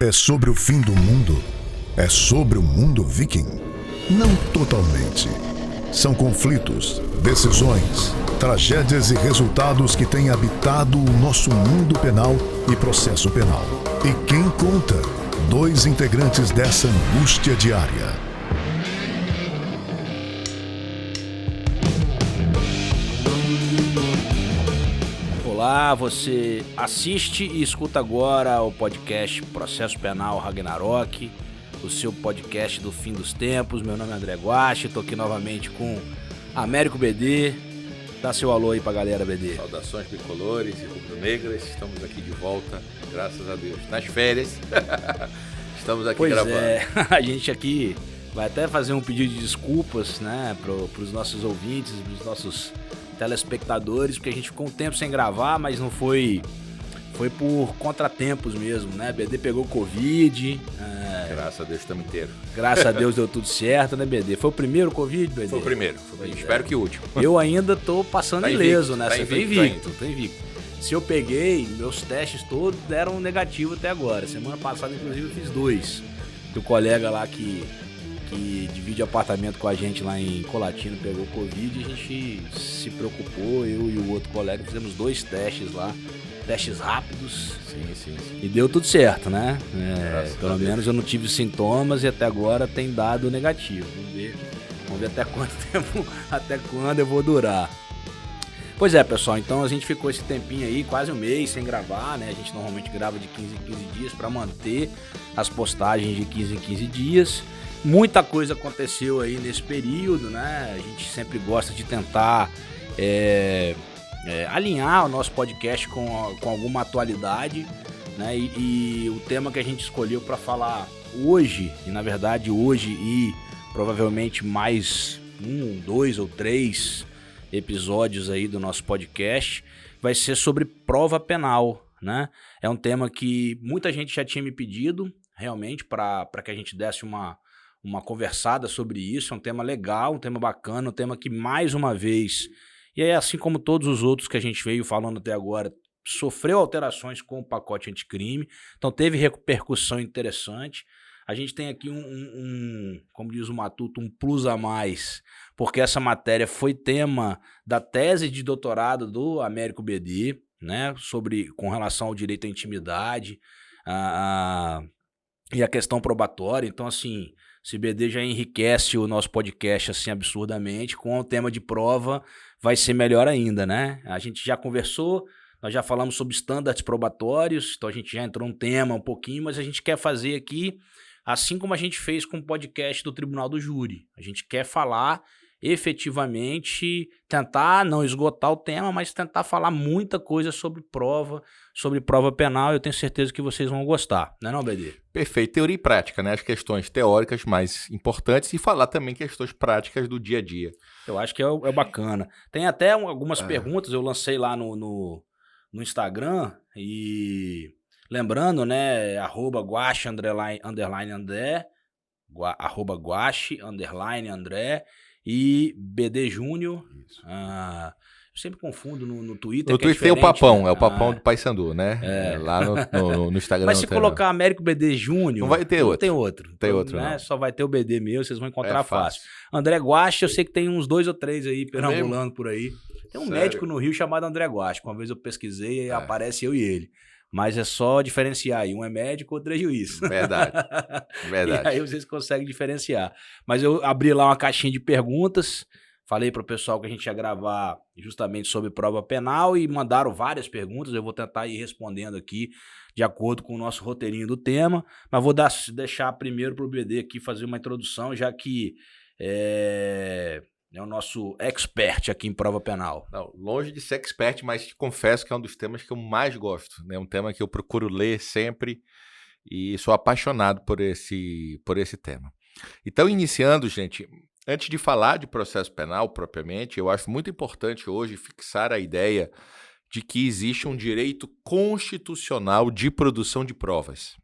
É sobre o fim do mundo? É sobre o mundo viking? Não totalmente. São conflitos, decisões, tragédias e resultados que têm habitado o nosso mundo penal e processo penal. E quem conta? Dois integrantes dessa angústia diária. Olá, você assiste e escuta agora o podcast Processo Penal Ragnarok, o seu podcast do fim dos tempos. Meu nome é André Guache, estou aqui novamente com Américo BD. Dá seu alô aí pra galera, BD. Saudações bicolores e rubro-negras, estamos aqui de volta, graças a Deus. Nas férias, estamos aqui gravando. A gente aqui vai até fazer um pedido de desculpas, né, pros nossos ouvintes, pros nossos telespectadores, porque a gente ficou um tempo sem gravar, mas não foi por contratempos mesmo, né? BD pegou Covid. Graças a Deus estamos inteiros. Graças a Deus deu tudo certo, né, BD? Foi o primeiro Covid, BD? Foi o primeiro. Espero que o último. Eu ainda tô passando tá ileso invicto, nessa. Tô invicto. Se eu peguei, meus testes todos deram negativo até agora. Semana passada, inclusive, eu fiz 2. O colega lá que divide apartamento com a gente lá em Colatina pegou Covid e a gente se preocupou, eu e o outro colega fizemos 2 testes lá, testes rápidos. Sim. E deu tudo certo, né? Pelo menos eu não tive sintomas e até agora tem dado negativo. Vamos ver até quanto tempo, até quando eu vou durar. Pois é, pessoal, então a gente ficou esse tempinho aí, quase um mês sem gravar, né? A gente normalmente grava de 15 em 15 dias para manter as postagens de 15 em 15 dias. Muita coisa aconteceu aí nesse período, né? A gente sempre gosta de tentar alinhar o nosso podcast com alguma atualidade, né? E o tema que a gente escolheu para falar hoje, e na verdade hoje e provavelmente mais 1, 2 ou 3 episódios aí do nosso podcast, vai ser sobre prova penal, né? É um tema que muita gente já tinha me pedido, realmente, para que a gente desse uma conversada sobre isso. É um tema legal, um tema bacana, um tema que, mais uma vez, e aí, assim como todos os outros que a gente veio falando até agora, sofreu alterações com o pacote anticrime, então teve repercussão interessante. A gente tem aqui como diz o Matuto, um plus a mais, porque essa matéria foi tema da tese de doutorado do Américo BD, né, com relação ao direito à intimidade e a questão probatória. Então, assim, se BD já enriquece o nosso podcast assim absurdamente, com o tema de prova vai ser melhor ainda, né? A gente já conversou, nós já falamos sobre estándares probatórios, então a gente já entrou no tema um pouquinho, mas a gente quer fazer aqui, assim como a gente fez com o podcast do Tribunal do Júri. A gente quer falar efetivamente, tentar não esgotar o tema, mas tentar falar muita coisa sobre prova penal. Eu tenho certeza que vocês vão gostar, não, BD? Perfeito, teoria e prática, né? As questões teóricas mais importantes e falar também questões práticas do dia a dia. Eu acho que é bacana. Tem até algumas perguntas, eu lancei lá no Instagram, e lembrando, né, @guache _André, @guache_André, e BD Júnior. Eu sempre confundo no Twitter. No Twitter tem o Papão, né? É o Papão do Paysandu, né? Lá no Instagram. Mas se colocar Américo BD Júnior, não vai ter outro. Tem outro. Tem outro, né? não. Só vai ter o BD meu, vocês vão encontrar fácil. André Guache, eu sei que tem uns 2 ou 3 aí perambulando por aí. Tem um médico no Rio chamado André Guache. Uma vez eu pesquisei e aparece eu e ele. Mas é só diferenciar aí. Um é médico, outro é juiz. Verdade. E aí vocês conseguem diferenciar. Mas eu abri lá uma caixinha de perguntas. Falei para o pessoal que a gente ia gravar justamente sobre prova penal e mandaram várias perguntas. Eu vou tentar ir respondendo aqui de acordo com o nosso roteirinho do tema. Mas vou deixar primeiro para o BD aqui fazer uma introdução, já que é o nosso expert aqui em prova penal. Não, longe de ser expert, mas te confesso que é um dos temas que eu mais gosto, né? Um tema que eu procuro ler sempre e sou apaixonado por esse tema. Então, iniciando, gente, antes de falar de processo penal propriamente, eu acho muito importante hoje fixar a ideia de que existe um direito constitucional de produção de provas,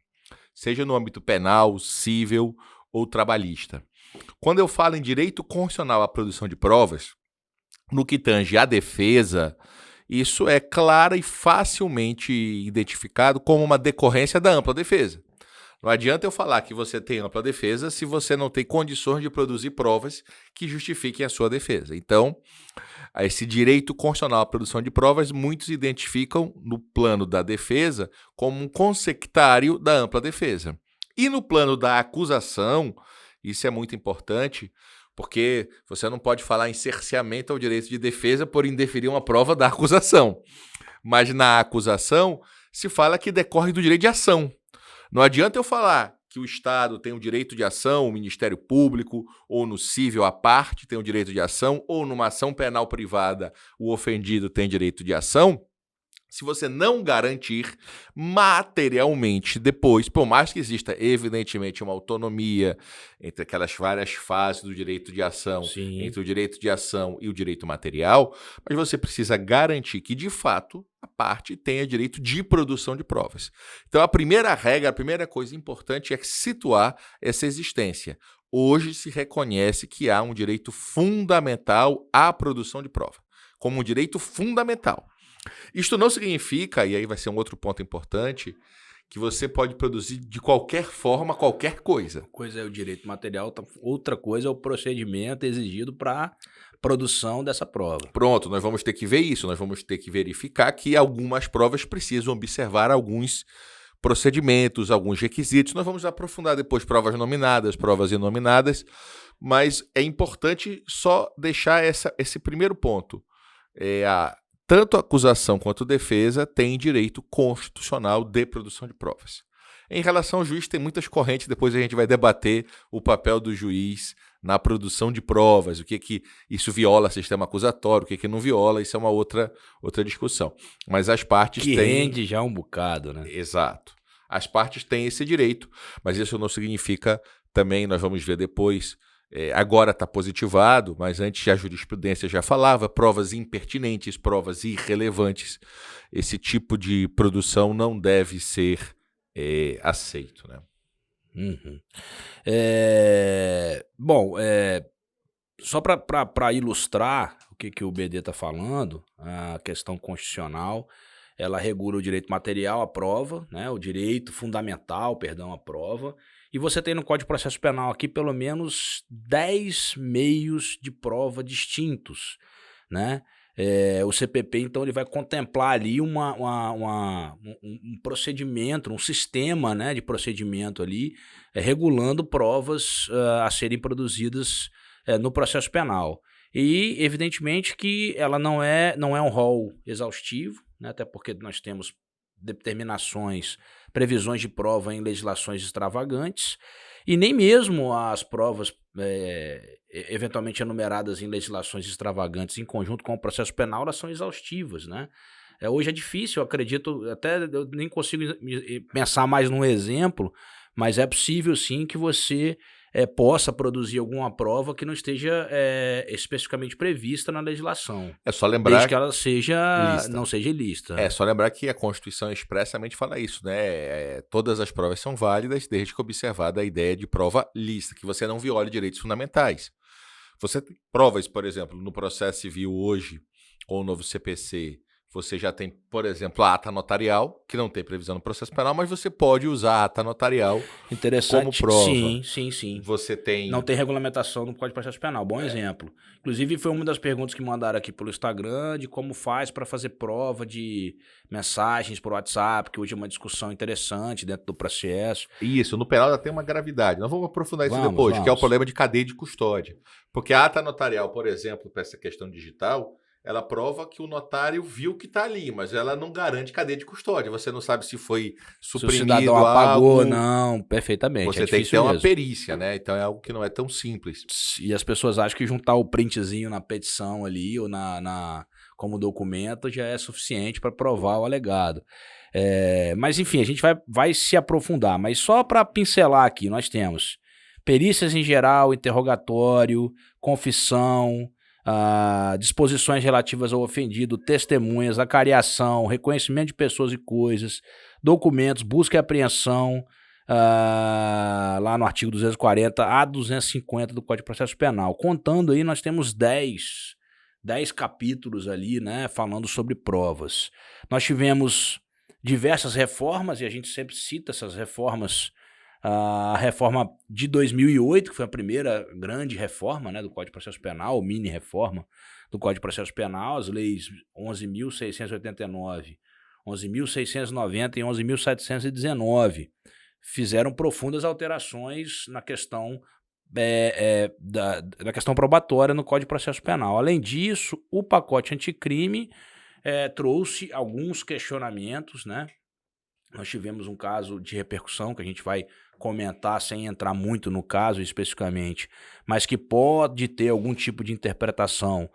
seja no âmbito penal, civil ou trabalhista. Quando eu falo em direito constitucional à produção de provas, no que tange à defesa, isso é clara e facilmente identificado como uma decorrência da ampla defesa. Não adianta eu falar que você tem ampla defesa se você não tem condições de produzir provas que justifiquem a sua defesa. Então, esse direito constitucional à produção de provas, muitos identificam no plano da defesa como um consectário da ampla defesa. E no plano da acusação, isso é muito importante, porque você não pode falar em cerceamento ao direito de defesa por indeferir uma prova da acusação. Mas na acusação se fala que decorre do direito de ação. Não adianta eu falar que o Estado tem o direito de ação, o Ministério Público, ou no cível a parte tem o direito de ação, ou numa ação penal privada o ofendido tem direito de ação, se você não garantir materialmente depois, por mais que exista evidentemente uma autonomia entre aquelas várias fases do direito de ação, Sim. entre o direito de ação e o direito material, mas você precisa garantir que, de fato, a parte tenha direito de produção de provas. Então, a primeira regra, a primeira coisa importante é situar essa existência. Hoje se reconhece que há um direito fundamental à produção de prova, como um direito fundamental. Isto não significa, e aí vai ser um outro ponto importante, que você pode produzir de qualquer forma qualquer coisa. Uma coisa é o direito material, outra coisa é o procedimento exigido para produção dessa prova. Pronto, nós vamos ter que ver isso, nós vamos ter que verificar que algumas provas precisam observar alguns procedimentos, alguns requisitos. Nós vamos aprofundar depois provas nominadas, provas inominadas, mas é importante só deixar esse primeiro ponto. Tanto a acusação quanto a defesa têm direito constitucional de produção de provas. Em relação ao juiz, tem muitas correntes, depois a gente vai debater o papel do juiz na produção de provas, o que isso viola o sistema acusatório, o que não viola, isso é uma outra discussão. Mas as partes têm... Que rende já um bocado, né? Exato. As partes têm esse direito, mas isso não significa também, nós vamos ver depois... agora está positivado, mas antes a jurisprudência já falava, provas impertinentes, provas irrelevantes. Esse tipo de produção não deve ser aceito, né? Uhum. Só para ilustrar o que o BD está falando, a questão constitucional, ela regula o direito material à prova, né, o direito fundamental, à prova. E você tem no Código de Processo Penal aqui pelo menos 10 meios de prova distintos, né? O CPP, então, ele vai contemplar ali um procedimento, um sistema, né, de procedimento ali, regulando provas a serem produzidas no processo penal. E, evidentemente, que ela não é um rol exaustivo, né, até porque nós temos determinações, previsões de prova em legislações extravagantes, e nem mesmo as provas eventualmente enumeradas em legislações extravagantes em conjunto com o processo penal, elas são exaustivas, né? Hoje é difícil, eu acredito, até eu nem consigo pensar mais num exemplo, mas é possível sim que você possa produzir alguma prova que não esteja especificamente prevista na legislação. É só lembrar... Desde que ela não seja ilícita. É só lembrar que a Constituição expressamente fala isso, né? Todas as provas são válidas desde que observada a ideia de prova lícita, que você não viole direitos fundamentais. Você tem provas, por exemplo, no processo civil hoje, com o novo CPC, você já tem, por exemplo, a ata notarial, que não tem previsão no processo penal, mas você pode usar a ata notarial como prova. Sim. Você tem... Não tem regulamentação no Código de Processo Penal, bom exemplo. Inclusive, foi uma das perguntas que mandaram aqui pelo Instagram, de como faz para fazer prova de mensagens por WhatsApp, que hoje é uma discussão interessante dentro do processo. Isso, no penal já tem uma gravidade. Nós vamos aprofundar isso depois, que é o problema de cadeia de custódia. Porque a ata notarial, por exemplo, para essa questão digital... ela prova que o notário viu que está ali, mas ela não garante cadeia de custódia. Você não sabe se foi suprimido, se o cidadão apagou ou não, perfeitamente. Você tem que ter uma perícia, né? Então é algo que não é tão simples. E as pessoas acham que juntar o printzinho na petição ali ou como documento já é suficiente para provar o alegado. Mas enfim, a gente vai se aprofundar. Mas só para pincelar aqui, nós temos perícias em geral, interrogatório, confissão, disposições relativas ao ofendido, testemunhas, acariação, reconhecimento de pessoas e coisas, documentos, busca e apreensão, lá no artigo 240 a 250 do Código de Processo Penal. Contando aí, nós temos 10 capítulos ali, né, falando sobre provas. Nós tivemos diversas reformas, e a gente sempre cita essas reformas A reforma de 2008, que foi a primeira grande reforma, né, do Código de Processo Penal, mini reforma do Código de Processo Penal, as leis 11.689, 11.690 e 11.719 fizeram profundas alterações na questão da questão probatória no Código de Processo Penal. Além disso, o pacote anticrime trouxe alguns questionamentos, né? Nós tivemos um caso de repercussão que a gente vai comentar sem entrar muito no caso especificamente, mas que pode ter algum tipo de interpretação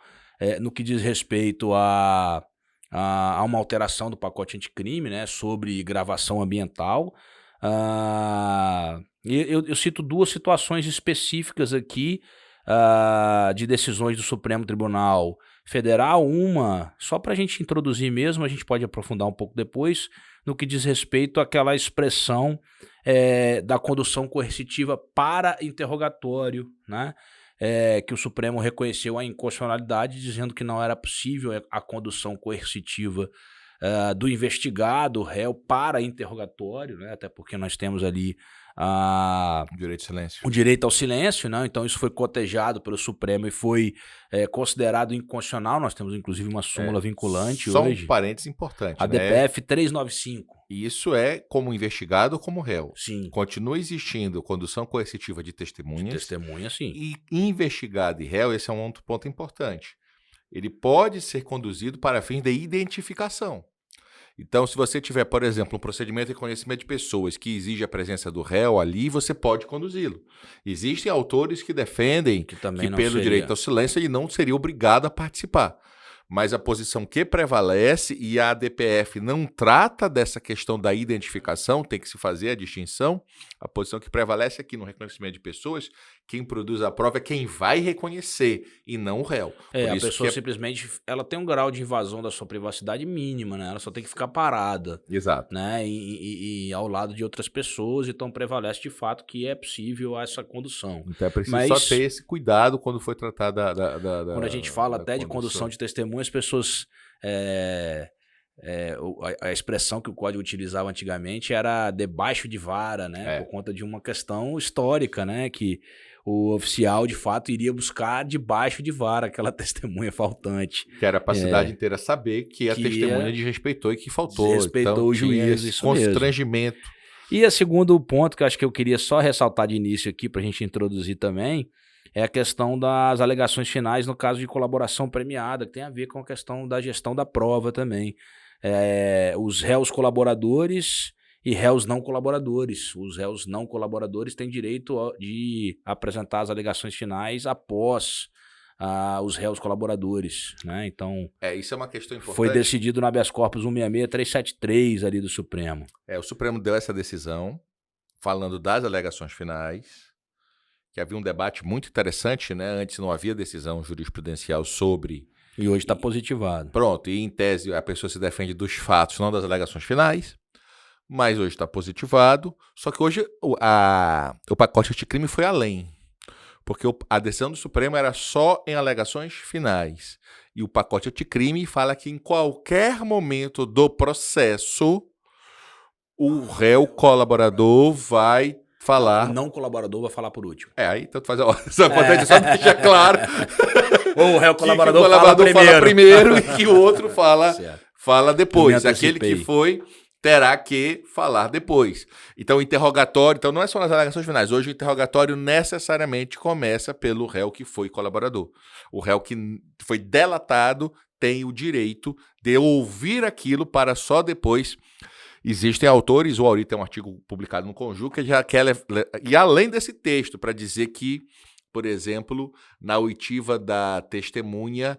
no que diz respeito a uma alteração do pacote anticrime, né, sobre gravação ambiental. Eu cito duas situações específicas aqui de decisões do Supremo Tribunal Federal. Uma, só para a gente introduzir mesmo, a gente pode aprofundar um pouco depois, no que diz respeito àquela expressão da condução coercitiva para interrogatório, né? Que o Supremo reconheceu a inconstitucionalidade, dizendo que não era possível a condução coercitiva do investigado, réu, para interrogatório, né? Até porque nós temos ali o direito ao silêncio, né? Então isso foi cotejado pelo Supremo e foi considerado inconstitucional. Nós temos inclusive uma súmula vinculante hoje. Só um parênteses importante. A DPF 395. E isso é como investigado ou como réu. Sim. Continua existindo condução coercitiva de testemunhas. Testemunha, sim. E investigado e réu, esse é um outro ponto importante. Ele pode ser conduzido para fins de identificação. Então, se você tiver, por exemplo, um procedimento de reconhecimento de pessoas que exige a presença do réu ali, você pode conduzi-lo. Existem autores que defendem que pelo direito ao silêncio ele não seria obrigado a participar. Mas a posição que prevalece, e a ADPF não trata dessa questão da identificação, tem que se fazer a distinção, a posição que prevalece aqui no reconhecimento de pessoas, quem produz a prova é quem vai reconhecer, e não o réu. A pessoa simplesmente ela tem um grau de invasão da sua privacidade mínima, né? Ela só tem que ficar parada. Exato. Né? E ao lado de outras pessoas, então prevalece de fato que é possível essa condução. Então é preciso só ter esse cuidado quando for tratar quando a gente fala até de condução de testemunha, as pessoas... a expressão que o código utilizava antigamente era debaixo de vara, né? Por conta de uma questão histórica, né? Que o oficial, de fato, iria buscar debaixo de vara aquela testemunha faltante. Que era para a cidade inteira saber que a testemunha desrespeitou e que faltou. Desrespeitou então, o juiz, isso constrangimento. Mesmo. E o segundo ponto que eu acho que eu queria só ressaltar de início aqui para a gente introduzir também é a questão das alegações finais no caso de colaboração premiada, que tem a ver com a questão da gestão da prova também. Os réus colaboradores e réus não colaboradores. Os réus não colaboradores têm direito de apresentar as alegações finais após os réus colaboradores, né? Então, isso é uma questão importante. Foi decidido no habeas corpus 166.373 ali do Supremo. O Supremo deu essa decisão falando das alegações finais, que havia um debate muito interessante, né? Antes não havia decisão jurisprudencial sobre... E hoje está positivado. Pronto, e em tese a pessoa se defende dos fatos, não das alegações finais, mas hoje está positivado, só que hoje o pacote anticrime foi além, porque a decisão do Supremo era só em alegações finais, e o pacote anticrime fala que em qualquer momento do processo, o réu colaborador vai falar... O não colaborador vai falar por último. Aí tanto faz a hora, só deixa claro... Ou o réu colaborador, fala primeiro e que o outro fala depois. Aquele que foi terá que falar depois. Então o interrogatório, não é só nas alegações finais. Hoje o interrogatório necessariamente começa pelo réu que foi colaborador. O réu que foi delatado tem o direito de ouvir aquilo para só depois. Existem autores, o Auri tem um artigo publicado no Conju que já quer e além desse texto para dizer que, por exemplo, na oitiva da testemunha,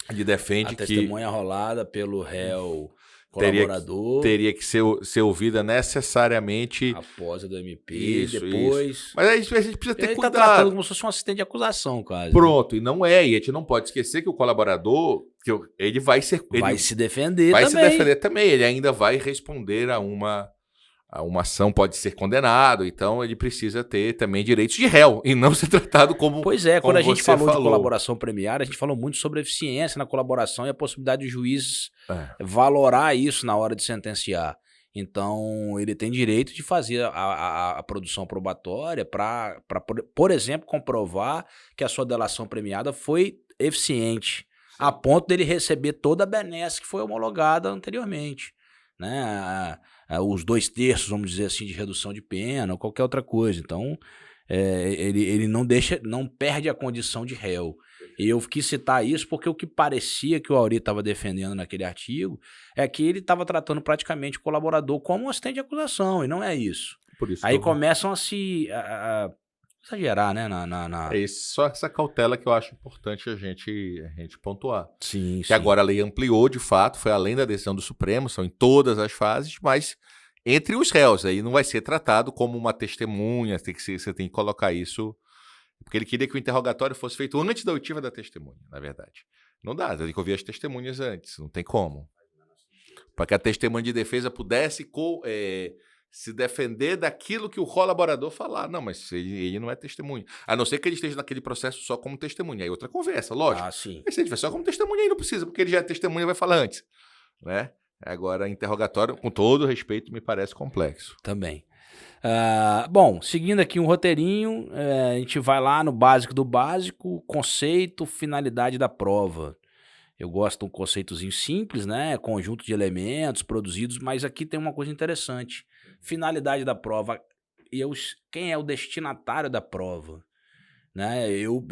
ele defende que... A testemunha rolada pelo réu colaborador... Teria que ser ouvida necessariamente... Após a do MP, depois... Isso. Mas aí a gente precisa ter cuidado. Ele está tratando como se fosse um assistente de acusação, quase. Pronto, e não é. E a gente não pode esquecer que o colaborador, ele vai ser... Vai se defender também. Vai se defender também. Ele ainda vai responder a uma ação, pode ser condenado, então ele precisa ter também direitos de réu e não ser tratado como... Pois é, quando a gente falou de colaboração premiada, a gente falou muito sobre a eficiência na colaboração e a possibilidade do juiz valorar isso na hora de sentenciar. Então, ele tem direito de fazer a produção probatória para, por exemplo, comprovar que a sua delação premiada foi eficiente, a ponto dele receber toda a benesse que foi homologada anteriormente, né? Os 2/3, vamos dizer assim, de redução de pena ou qualquer outra coisa. Então, ele não perde a condição de réu. E eu quis citar isso porque o que parecia que o Auri estava defendendo naquele artigo é que ele estava tratando praticamente o colaborador como um assistente de acusação, e não é isso. Por isso Aí começam a se exagerar, né? É isso, só essa cautela que eu acho importante a gente pontuar. Sim, que agora a lei ampliou, de fato, foi além da decisão do Supremo, são em todas as fases, mas entre os réus, aí não vai ser tratado como uma testemunha, você tem que colocar isso, porque ele queria que o interrogatório fosse feito antes da oitiva da testemunha, na verdade. Não dá, tem que ouvir as testemunhas antes, não tem como. Para que a testemunha de defesa pudesse se defender daquilo que o colaborador falar. Não, mas ele não é testemunha. A não ser que ele esteja naquele processo só como testemunha. Aí outra conversa, lógico. Sim. Mas se ele estiver só como testemunha, aí não precisa, porque ele já é testemunha e vai falar antes. Né? Agora, interrogatório, com todo respeito, me parece complexo. Também. Bom, seguindo aqui um roteirinho, a gente vai lá no básico do básico, conceito, finalidade da prova. Eu gosto de um conceitozinho simples, né? Conjunto de elementos produzidos, mas aqui tem uma coisa interessante. Finalidade da prova. Quem é o destinatário da prova? Né? Eu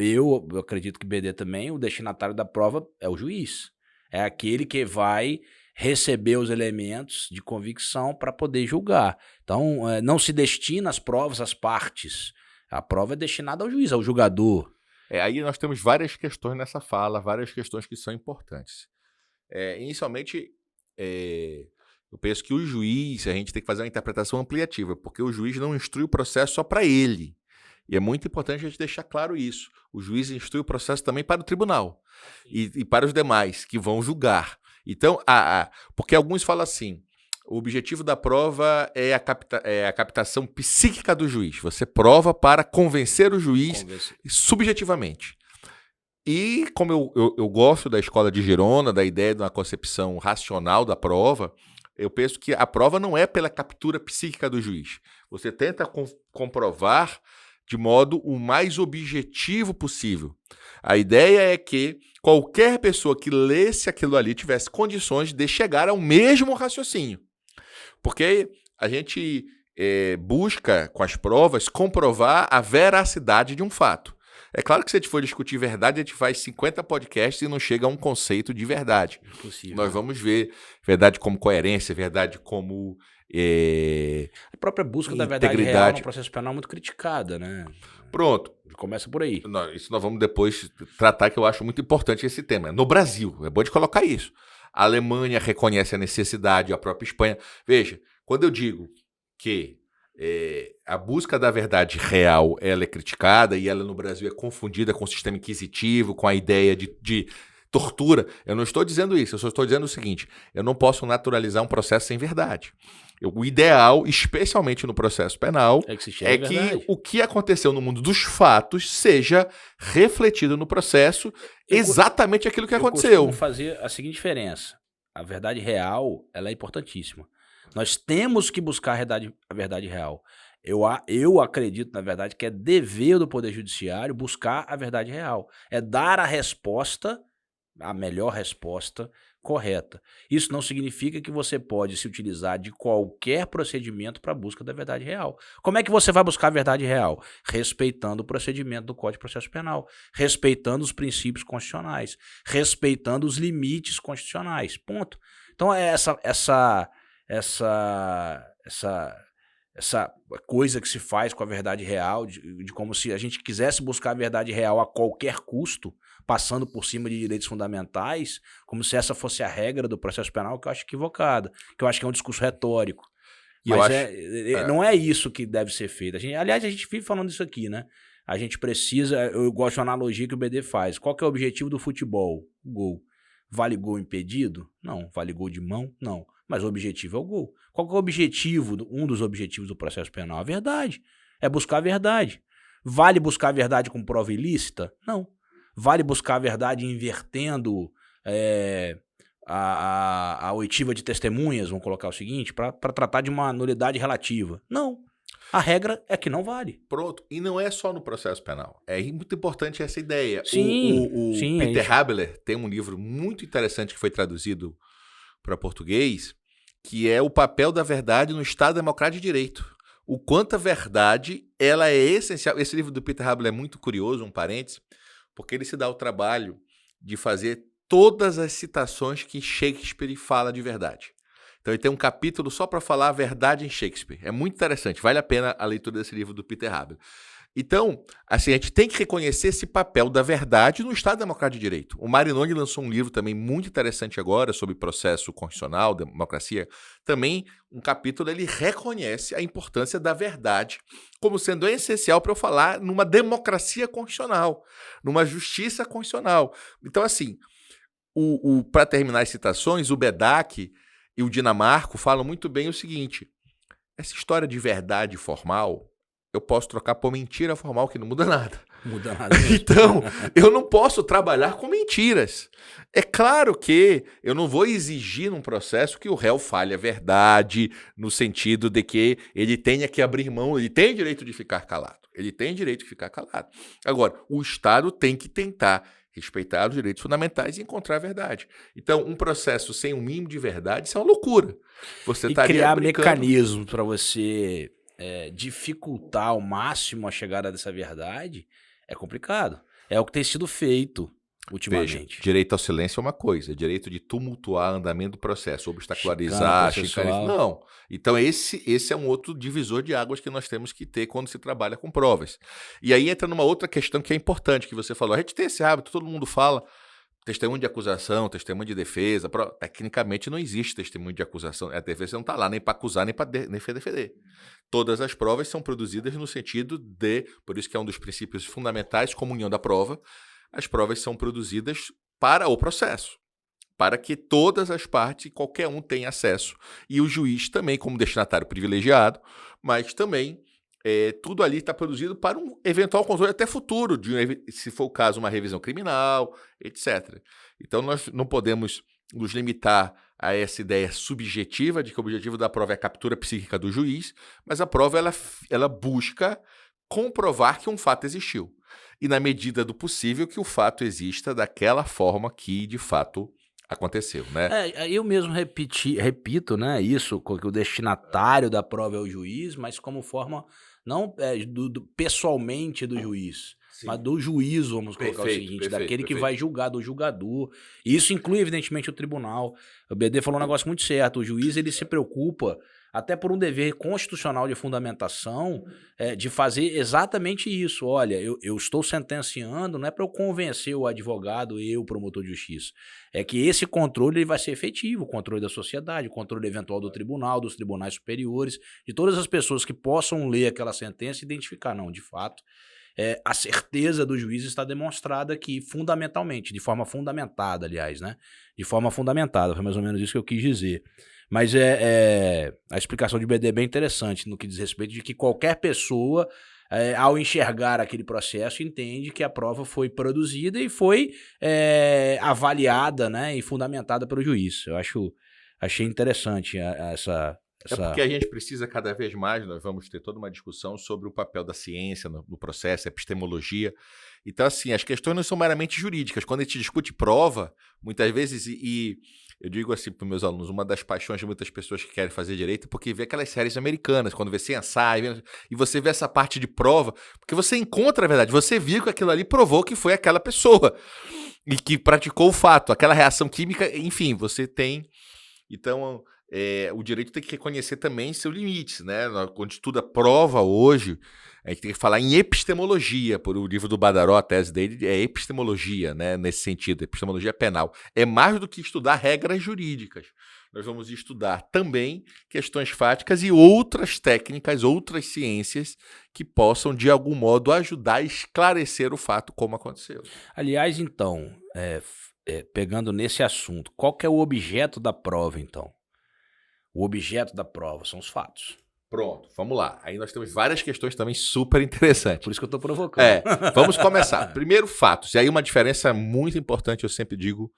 acredito que BD também, o destinatário da prova é o juiz. É aquele que vai receber os elementos de convicção para poder julgar. Então, não se destina as provas às partes. A prova é destinada ao juiz, ao julgador. Aí nós temos várias questões nessa fala, várias questões que são importantes. Inicialmente, eu penso que o juiz, a gente tem que fazer uma interpretação ampliativa, porque o juiz não instrui o processo só para ele. E é muito importante a gente deixar claro isso. O juiz instrui o processo também para o tribunal e para os demais que vão julgar. Então, porque alguns falam assim, o objetivo da prova é a captação psíquica do juiz. Você prova para convencer o juiz subjetivamente. E como eu gosto da escola de Girona, da ideia de uma concepção racional da prova, eu penso que a prova não é pela captura psíquica do juiz. Você tenta comprovar de modo o mais objetivo possível. A ideia é que qualquer pessoa que lesse aquilo ali tivesse condições de chegar ao mesmo raciocínio. Porque a gente busca, com as provas, comprovar a veracidade de um fato. É claro que se a gente for discutir verdade, a gente faz 50 podcasts e não chega a um conceito de verdade. Impossível. Nós vamos ver verdade como coerência, verdade como... A própria busca da verdade real no processo penal é muito criticada, né? Pronto. Começa por aí. Isso nós vamos depois tratar, que eu acho muito importante esse tema. No Brasil, é bom de colocar isso. A Alemanha reconhece a necessidade, a própria Espanha. Veja, quando eu digo que a busca da verdade real ela é criticada e ela no Brasil é confundida com o sistema inquisitivo, com a ideia de tortura, eu não estou dizendo isso, eu só estou dizendo o seguinte, eu não posso naturalizar um processo sem verdade. O ideal, especialmente no processo penal, é que o que aconteceu no mundo dos fatos seja refletido no processo exatamente aquilo que aconteceu. Eu costumo fazer a seguinte diferença. A verdade real, ela é importantíssima. Nós temos que buscar a verdade real. Eu acredito, na verdade, que é dever do Poder Judiciário buscar a verdade real. É dar a resposta, a melhor resposta correta. Isso não significa que você pode se utilizar de qualquer procedimento para a busca da verdade real. Como é que você vai buscar a verdade real? Respeitando o procedimento do Código de Processo Penal, respeitando os princípios constitucionais, respeitando os limites constitucionais. Ponto. Então é essa coisa que se faz com a verdade real, de como se a gente quisesse buscar a verdade real a qualquer custo, passando por cima de direitos fundamentais, como se essa fosse a regra do processo penal, que eu acho equivocada, que eu acho que é um discurso retórico. Mas não é isso que deve ser feito. Aliás, a gente vive falando isso aqui, né? A gente precisa, eu gosto de uma analogia que o BD faz. Qual que é o objetivo do futebol? O gol. Vale gol impedido? Não. Vale gol de mão? Não. Mas o objetivo é o gol. Qual que é o objetivo, um dos objetivos do processo penal? A verdade. É buscar a verdade. Vale buscar a verdade com prova ilícita? Não. Vale buscar a verdade invertendo a oitiva de testemunhas, vamos colocar o seguinte, para tratar de uma nulidade relativa. Não. A regra é que não vale. Pronto. E não é só no processo penal. É muito importante essa ideia. Sim, o sim, Peter Habeler tem um livro muito interessante que foi traduzido para português, que é o papel da verdade no Estado Democrático de Direito. O quanto a verdade ela é essencial. Esse livro do Peter Habeler é muito curioso, um parênteses, porque ele se dá o trabalho de fazer todas as citações que Shakespeare fala de verdade. Então ele tem um capítulo só para falar a verdade em Shakespeare. É muito interessante, vale a pena a leitura desse livro do Peter Habeler. Então, assim, a gente tem que reconhecer esse papel da verdade no Estado Democrático de Direito. O Marinoni lançou um livro também muito interessante agora sobre processo constitucional, democracia. Também um capítulo, ele reconhece a importância da verdade como sendo essencial para eu falar numa democracia constitucional, numa justiça constitucional. Então, assim, para terminar as citações, o Bedak e o Dinamarco falam muito bem o seguinte: essa história de verdade formal, eu posso trocar por mentira formal, que não muda nada. Muda nada mesmo. Então, eu não posso trabalhar com mentiras. É claro que eu não vou exigir num processo que o réu fale a verdade, no sentido de que ele tenha que abrir mão, ele tem direito de ficar calado. Ele tem direito de ficar calado. Agora, o Estado tem que tentar respeitar os direitos fundamentais e encontrar a verdade. Então, um processo sem um mínimo de verdade, isso é uma loucura. Você e criar mecanismos para você dificultar ao máximo a chegada dessa verdade é complicado. É o que tem sido feito ultimamente. Veja, direito ao silêncio é uma coisa, direito de tumultuar o andamento do processo, obstacularizar, chicanar. Não. Então, esse é um outro divisor de águas que nós temos que ter quando se trabalha com provas. E aí entra numa outra questão que é importante, que você falou. A gente tem esse hábito, todo mundo fala, testemunho de acusação, testemunho de defesa. Tecnicamente não existe testemunho de acusação. A defesa não está lá nem para acusar, nem para defender. Todas as provas são produzidas no sentido de, por isso que é um dos princípios fundamentais, comunhão da prova. As provas são produzidas para o processo, para que todas as partes, qualquer um tenha acesso. E o juiz também, como destinatário privilegiado, mas também tudo ali está produzido para um eventual controle até futuro, se for o caso, uma revisão criminal, etc. Então, nós não podemos nos limitar a essa ideia subjetiva de que o objetivo da prova é a captura psíquica do juiz, mas a prova ela busca comprovar que um fato existiu. E na medida do possível que o fato exista daquela forma que, de fato, aconteceu, né? Eu mesmo repito, né, isso, que o destinatário da prova é o juiz, mas como forma, não pessoalmente do juiz, sim, mas do juízo, vamos colocar o seguinte, daquele que vai julgar, do julgador. E isso inclui, evidentemente, o tribunal. O BD falou um negócio muito certo, o juiz ele se preocupa, até por um dever constitucional de fundamentação, de fazer exatamente isso. Olha, eu estou sentenciando, não é para eu convencer o advogado e o promotor de justiça. É que esse controle ele vai ser efetivo, o controle da sociedade, o controle eventual do tribunal, dos tribunais superiores, de todas as pessoas que possam ler aquela sentença e identificar, não, de fato, a certeza do juiz está demonstrada aqui fundamentalmente, de forma fundamentada, aliás, né? De forma fundamentada, foi mais ou menos isso que eu quis dizer. Mas a explicação de BD é bem interessante no que diz respeito de que qualquer pessoa, ao enxergar aquele processo, entende que a prova foi produzida e foi avaliada, né, e fundamentada pelo juiz. Achei interessante essa... É porque a gente precisa cada vez mais, nós vamos ter toda uma discussão sobre o papel da ciência no processo, a epistemologia. Então, assim, as questões não são meramente jurídicas. Quando a gente discute prova, muitas vezes, e eu digo assim para os meus alunos, uma das paixões de muitas pessoas que querem fazer direito é porque vê aquelas séries americanas, quando vê CSI, e você vê essa parte de prova, porque você encontra a verdade, você viu que aquilo ali provou que foi aquela pessoa e que praticou o fato, aquela reação química, enfim, você tem... Então... o direito tem que reconhecer também seus limites, né? Quando estuda prova hoje, a gente tem que falar em epistemologia, por o livro do Badaró, a tese dele é epistemologia, né? Nesse sentido, epistemologia penal. É mais do que estudar regras jurídicas. Nós vamos estudar também questões fáticas e outras técnicas, outras ciências que possam, de algum modo, ajudar a esclarecer o fato como aconteceu. Aliás, então, pegando nesse assunto, qual que é o objeto da prova, então? O objeto da prova são os fatos. Pronto, vamos lá. Aí nós temos várias questões também super interessantes. Por isso que eu estou provocando. Vamos começar. Primeiro, fatos. E aí uma diferença muito importante, eu sempre digo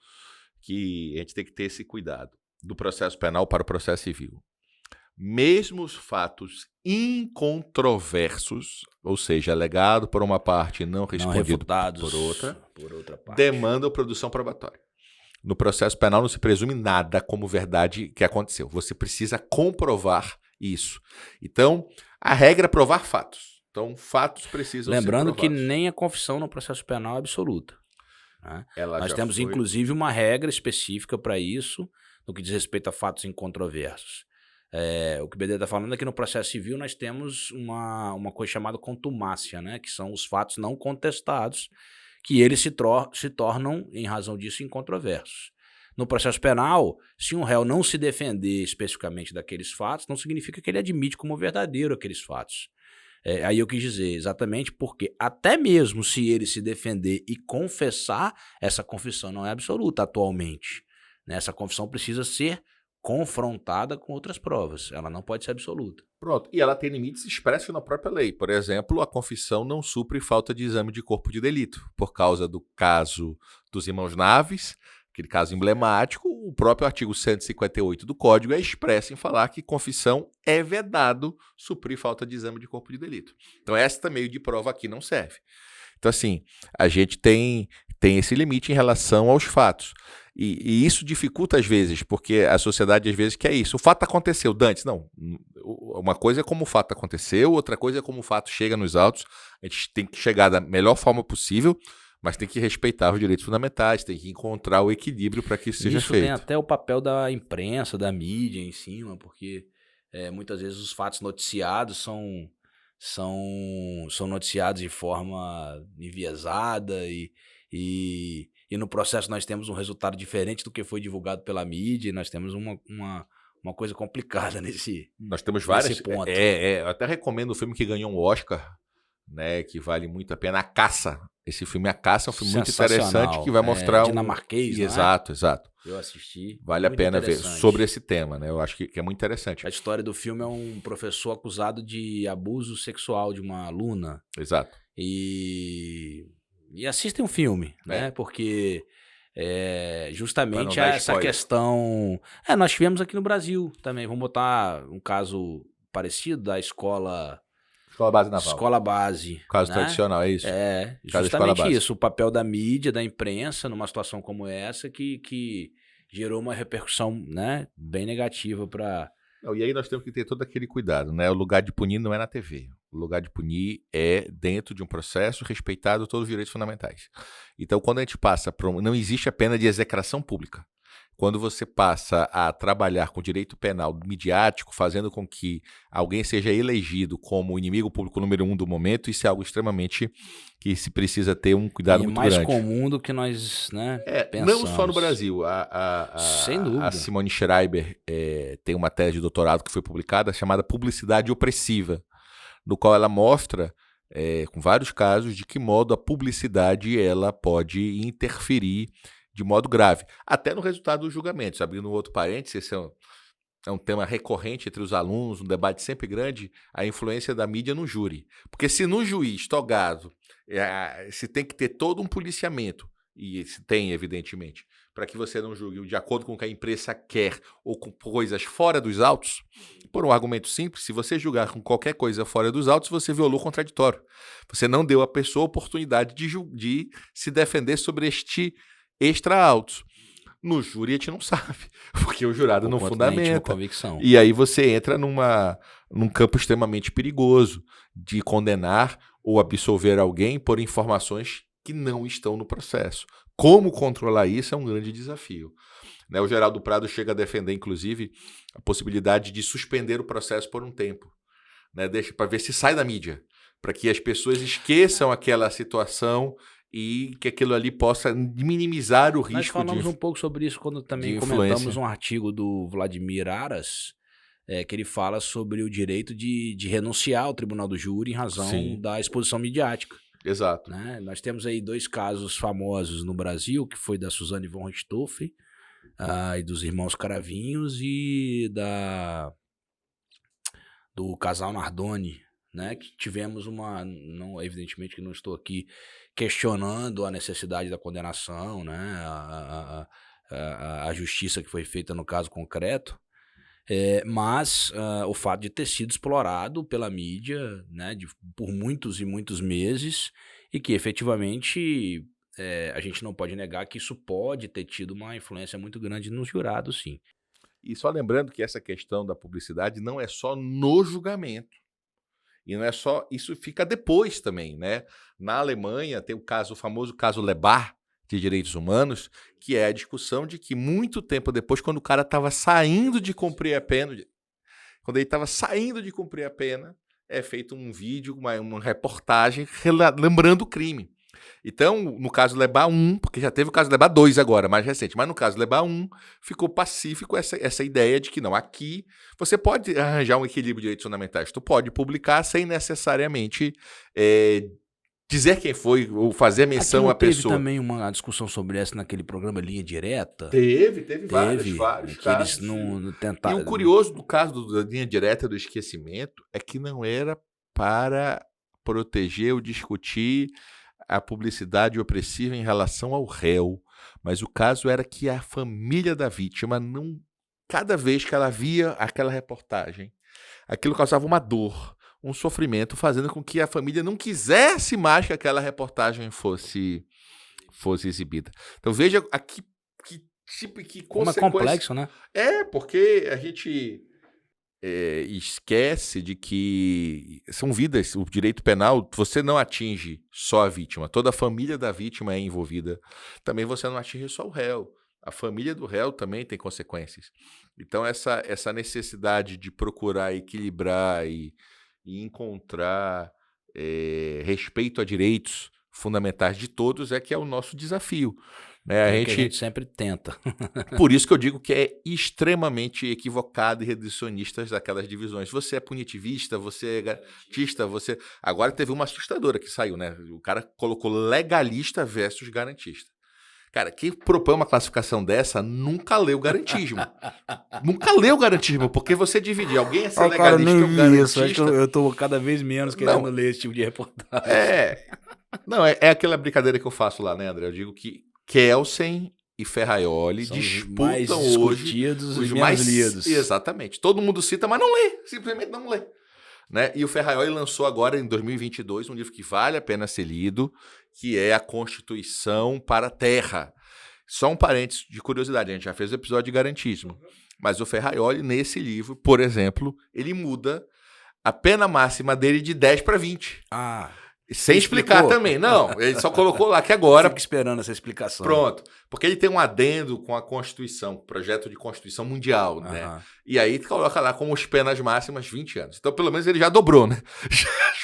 que a gente tem que ter esse cuidado do processo penal para o processo civil. Mesmo os fatos incontroversos, ou seja, alegado por uma parte e não respondido por outra parte, demandam produção probatória. No processo penal não se presume nada como verdade que aconteceu. Você precisa comprovar isso. Então, a regra é provar fatos. Então, fatos precisam ser provados. Lembrando que nem a confissão no processo penal é absoluta. Né? Nós temos, inclusive, uma regra específica para isso, no que diz respeito a fatos incontroversos. O que o BD está falando é que no processo civil nós temos uma coisa chamada contumácia, né? Que são os fatos não contestados, que eles se tornam, em razão disso, incontroversos. No processo penal, se um réu não se defender especificamente daqueles fatos, não significa que ele admite como verdadeiro aqueles fatos. Aí eu quis dizer exatamente porque até mesmo se ele se defender e confessar, essa confissão não é absoluta atualmente. Né? Essa confissão precisa ser confrontada com outras provas. Ela não pode ser absoluta. Pronto. E ela tem limites expressos na própria lei. Por exemplo, a confissão não supre falta de exame de corpo de delito. Por causa do caso dos irmãos Naves, aquele caso emblemático, o próprio artigo 158 do Código é expresso em falar que confissão é vedado suprir falta de exame de corpo de delito. Então, esta meio de prova aqui não serve. Então, assim, a gente tem esse limite em relação aos fatos. E isso dificulta às vezes, porque a sociedade às vezes quer isso. O fato aconteceu, Dantes, não. Uma coisa é como o fato aconteceu, outra coisa é como o fato chega nos autos. A gente tem que chegar da melhor forma possível, mas tem que respeitar os direitos fundamentais, tem que encontrar o equilíbrio para que isso seja feito. Isso tem até o papel da imprensa, da mídia em cima, porque muitas vezes os fatos noticiados são noticiados de forma enviesada e no processo nós temos um resultado diferente do que foi divulgado pela mídia, e nós temos uma coisa complicada nesse ponto. Nós temos várias pontos. Eu até recomendo o filme que ganhou um Oscar, né, que vale muito a pena, A Caça. Esse filme A Caça é um filme muito interessante que vai mostrar dinamarquês, Exato. Eu assisti. Vale a pena ver sobre esse tema, né? Eu acho que é muito interessante. A história do filme é um professor acusado de abuso sexual de uma aluna. Exato. E assistem um filme, né? Porque justamente essa questão... nós tivemos aqui no Brasil também. Vamos botar um caso parecido da Escola Base Naval. Escola Base. Caso tradicional, é isso? Justamente isso. O papel da mídia, da imprensa, numa situação como essa, que gerou uma repercussão, né, bem negativa para... E aí nós temos que ter todo aquele cuidado, né? O lugar de punir não é na TV. O lugar de punir é dentro de um processo respeitado todos os direitos fundamentais. Então, quando a gente passa para... Não existe a pena de execração pública. Quando você passa a trabalhar com direito penal midiático, fazendo com que alguém seja elegido como o inimigo público número 1 do momento, isso é algo extremamente que se precisa ter um cuidado muito grande. É mais comum do que nós, né, pensamos. Não só no Brasil. Sem dúvida. A Simone Schreiber tem uma tese de doutorado que foi publicada chamada Publicidade Opressiva, no qual ela mostra, com vários casos, de que modo a publicidade ela pode interferir de modo grave, até no resultado do julgamento. Abrindo um outro parênteses, esse é um tema recorrente entre os alunos, um debate sempre grande, a influência da mídia no júri. Porque se no juiz togado se tem que ter todo um policiamento, e se tem, evidentemente, para que você não julgue de acordo com o que a imprensa quer ou com coisas fora dos autos, por um argumento simples, se você julgar com qualquer coisa fora dos autos, você violou o contraditório. Você não deu à pessoa a oportunidade de se defender sobre este extra-autos. No júri a gente não sabe, porque o jurado não fundamenta. E aí você entra num campo extremamente perigoso de condenar ou absolver alguém por informações que não estão no processo. Como controlar isso é um grande desafio. Né, o Geraldo Prado chega a defender, inclusive, a possibilidade de suspender o processo por um tempo. Né, deixa para ver se sai da mídia, para que as pessoas esqueçam aquela situação e que aquilo ali possa minimizar o risco. Nós falamos um pouco sobre isso quando também comentamos um artigo do Vladimir Aras, que ele fala sobre o direito de renunciar ao tribunal do júri em razão da exposição midiática. Exato. Né? Nós temos aí 2 casos famosos no Brasil, que foi da Suzane von Richthofen e dos irmãos Caravinhos e do casal Nardoni, né, que tivemos evidentemente que não estou aqui questionando a necessidade da condenação, né, a justiça que foi feita no caso concreto, mas o fato de ter sido explorado pela mídia, né, por muitos e muitos meses, e que efetivamente a gente não pode negar que isso pode ter tido uma influência muito grande nos jurados, sim. E só lembrando que essa questão da publicidade não é só no julgamento. E não é só, isso fica depois também, né? Na Alemanha tem o famoso caso Lebar, de direitos humanos, que é a discussão de que muito tempo depois, quando o cara estava saindo de cumprir a pena, é feito um vídeo, uma reportagem lembrando o crime. Então, no caso Lebar 1, porque já teve o caso Lebar 2 agora, mais recente, mas no caso Lebar 1, ficou pacífico essa ideia de que não, aqui você pode arranjar um equilíbrio de direitos fundamentais, tu pode publicar sem necessariamente dizer quem foi ou fazer menção à pessoa. Teve também uma discussão sobre essa naquele programa Linha Direta? Teve vários que casos. Eles não tentaram. E o curioso do caso da Linha Direta do esquecimento é que não era para proteger ou discutir a publicidade opressiva em relação ao réu, mas o caso era que a família da vítima, cada vez que ela via aquela reportagem, aquilo causava uma dor, um sofrimento, fazendo com que a família não quisesse mais que aquela reportagem fosse exibida. Então veja aqui que tipo, que consequência... Como é complexo, né? Porque a gente esquece de que são vidas, o direito penal, você não atinge só a vítima, toda a família da vítima é envolvida. Também você não atinge só o réu. A família do réu também tem consequências. Então essa necessidade de procurar equilibrar e encontrar respeito a direitos fundamentais de todos que é o nosso desafio. Né? A gente sempre tenta. Por isso que eu digo que é extremamente equivocado e reducionista daquelas divisões. Você é punitivista, você é garantista, você... Agora teve uma assustadora que saiu, né? O cara colocou legalista versus garantista. Cara, quem propõe uma classificação dessa nunca leu garantismo. Nunca leu garantismo, porque você dividir alguém é ser legalista ou garantista... Isso, eu tô cada vez menos querendo ler esse tipo de reportagem. Não, é aquela brincadeira que eu faço lá, né, André? Eu digo que Kelsen e Ferraioli disputam hoje os mais lidos. Exatamente. Todo mundo cita, mas não lê. Simplesmente não lê. Né? E o Ferraioli lançou agora, em 2022, um livro que vale a pena ser lido, que é A Constituição para a Terra. Só um parênteses de curiosidade, a gente já fez o episódio de garantismo. Mas o Ferraioli, nesse livro, por exemplo, ele muda a pena máxima dele de 10 para 20. Sem explicar também. Não, ele só colocou lá que agora... Fico esperando essa explicação. Pronto. Porque ele tem um adendo com a Constituição, projeto de Constituição Mundial, né? E aí coloca lá como as penas máximas 20 anos. Então, pelo menos, ele já dobrou, né?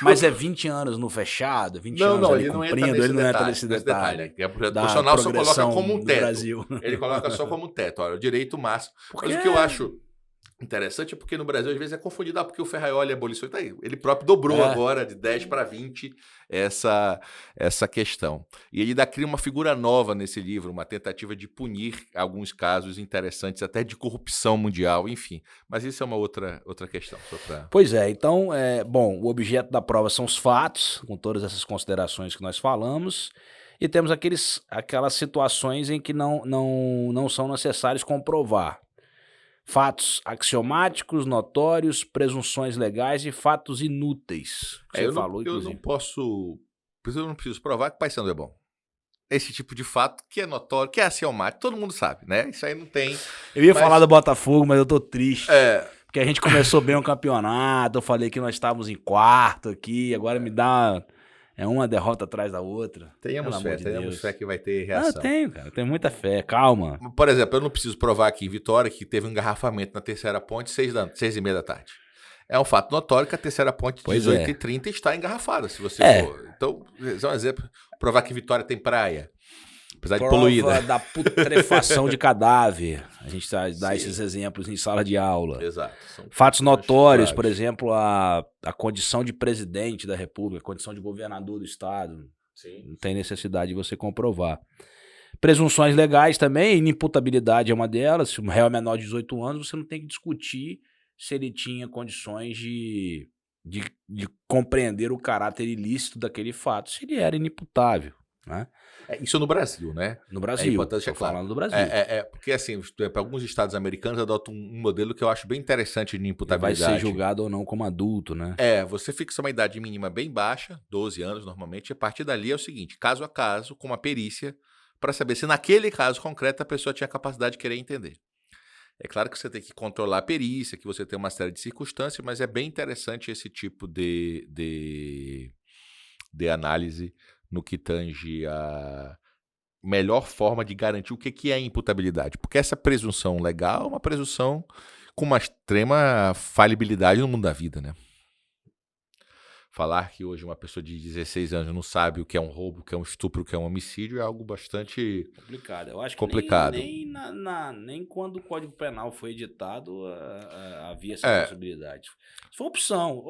Mas é 20 anos no fechado? 20 anos ali cumprindo? Ele não entra nesse detalhe. O projeto constitucional só coloca como um teto. Brasil. Ele coloca só como um teto. Olha, o direito máximo. Mas o que eu acho... interessante é porque no Brasil às vezes é confundido, porque o Ferraioli é abolicionista. Ele próprio dobrou agora de 10 para 20 essa questão. E ele cria uma figura nova nesse livro, uma tentativa de punir alguns casos interessantes, até de corrupção mundial, enfim. Mas isso é uma outra questão. Pois é, então, o objeto da prova são os fatos, com todas essas considerações que nós falamos, e temos aquelas situações em que não são necessários comprovar. Fatos axiomáticos, notórios, presunções legais e fatos inúteis. Eu não preciso provar que Paysandu é bom. Esse tipo de fato que é notório, que é axiomático, todo mundo sabe, né? Isso aí não tem... Eu ia falar do Botafogo, mas eu tô triste. Porque a gente começou bem o campeonato, eu falei que nós estávamos em quarto aqui, agora me dá... uma derrota atrás da outra. Tenhamos fé que vai ter reação. Tenho muita fé, calma. Por exemplo, eu não preciso provar aqui em Vitória que teve um engarrafamento na terceira ponte 6h30 da tarde. É um fato notório que a terceira ponte 18h30 está engarrafada, se você for. Então, é um exemplo. Provar que Vitória tem praia, apesar de poluída. Prova da putrefação de cadáver. A gente dá esses exemplos em sala de aula. Exato. Fatos notórios, por exemplo, a condição de presidente da República, a condição de governador do estado. Sim. Não tem necessidade de você comprovar. Presunções legais também, inimputabilidade é uma delas. Se o réu é menor de 18 anos, você não tem que discutir se ele tinha condições de compreender o caráter ilícito daquele fato, se ele era inimputável. né? Isso no Brasil, né? No Brasil, é importante, estou falando do Brasil. Porque assim, alguns estados americanos adotam um modelo que eu acho bem interessante de Ele vai imputabilidade. ser julgado ou não como adulto, né? Você fixa uma idade mínima bem baixa, 12 anos normalmente, e a partir dali é o seguinte, caso a caso, com uma perícia, para saber se naquele caso concreto a pessoa tinha capacidade de querer entender. É claro que você tem que controlar a perícia, que você tem uma série de circunstâncias, mas é bem interessante esse tipo de análise no que tange a melhor forma de garantir o que é a imputabilidade. Porque essa presunção legal é uma presunção com uma extrema falibilidade no mundo da vida, né? Falar que hoje uma pessoa de 16 anos não sabe o que é um roubo, o que é um estupro, o que é um homicídio é algo bastante complicado. Eu acho que complicado. nem quando o Código Penal foi editado havia essa possibilidade. Foi opção.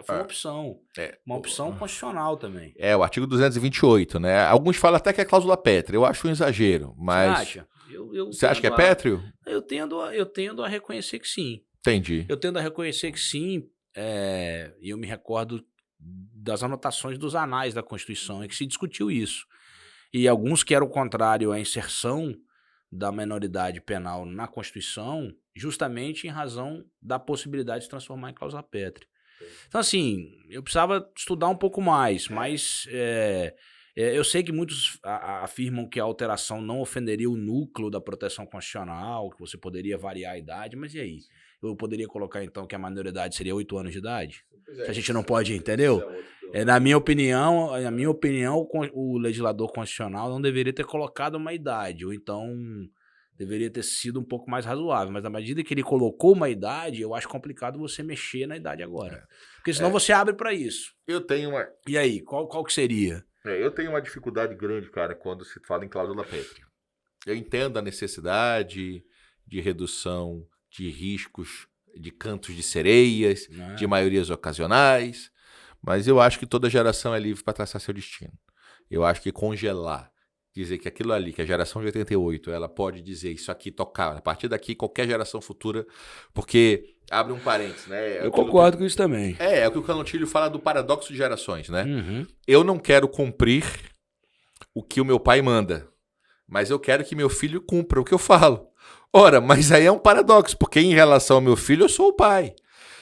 Foi uma opção. Uma opção constitucional também. O artigo 228, né? Alguns falam até que é cláusula pétrea. Eu acho um exagero, mas... Você acha? Você acha que é pétreo? Eu tendo a reconhecer que sim. Entendi. Eu tendo a reconhecer que sim. E eu me recordo das anotações dos anais da Constituição em que se discutiu isso. E alguns que eram contrário à inserção da menoridade penal na Constituição, justamente em razão da possibilidade de se transformar em cláusula pétrea. Então, assim, eu precisava estudar um pouco mais, mas eu sei que muitos afirmam que a alteração não ofenderia o núcleo da proteção constitucional, que você poderia variar a idade, mas e aí? Eu poderia colocar, então, que a maioridade seria 8 anos de idade? Se a gente não pode, entendeu? Na minha opinião, o legislador constitucional não deveria ter colocado uma idade, ou então deveria ter sido um pouco mais razoável. Mas na medida que ele colocou uma idade, eu acho complicado você mexer na idade agora. Porque senão você abre para isso. Eu tenho uma... E aí, qual que seria? Eu tenho uma dificuldade grande, cara, quando se fala em cláusula pétrea. Eu entendo a necessidade de redução de riscos de cantos de sereias, de maiorias ocasionais, mas eu acho que toda geração é livre para traçar seu destino. Eu acho que congelar, dizer que aquilo ali, que a geração de 88, ela pode dizer isso aqui, tocar, a partir daqui, qualquer geração futura, porque, abre um parênteses, né? Eu concordo com isso também. É o que o Canontilho fala do paradoxo de gerações, né? Eu não quero cumprir o que o meu pai manda, mas eu quero que meu filho cumpra o que eu falo. Ora, mas aí é um paradoxo, porque em relação ao meu filho, eu sou o pai.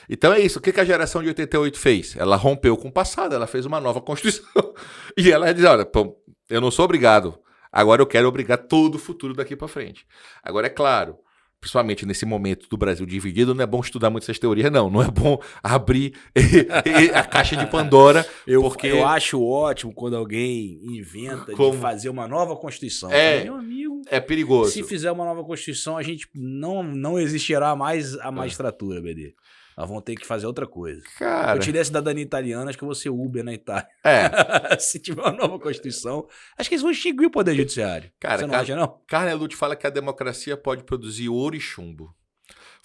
Então é isso. O que a geração de 88 fez? Ela rompeu com o passado, ela fez uma nova Constituição. E ela diz, olha, pô, eu não sou obrigado. Agora eu quero obrigar todo o futuro daqui para frente. Agora, é claro, principalmente nesse momento do Brasil dividido, não é bom estudar muito essas teorias, não. Não é bom abrir a caixa de Pandora. Porque eu acho ótimo quando alguém inventa de fazer uma nova Constituição. Meu amigo, é perigoso. Se fizer uma nova Constituição, a gente não existirá mais a magistratura, BD. Nós vamos ter que fazer outra coisa. Cara... Eu tirei a cidadania italiana, acho que eu vou ser Uber na Itália. Se tiver uma nova Constituição, acho que eles vão extinguir o Poder Judiciário. Cara, você não acha, não? Carnelucci fala que a democracia pode produzir ouro e chumbo.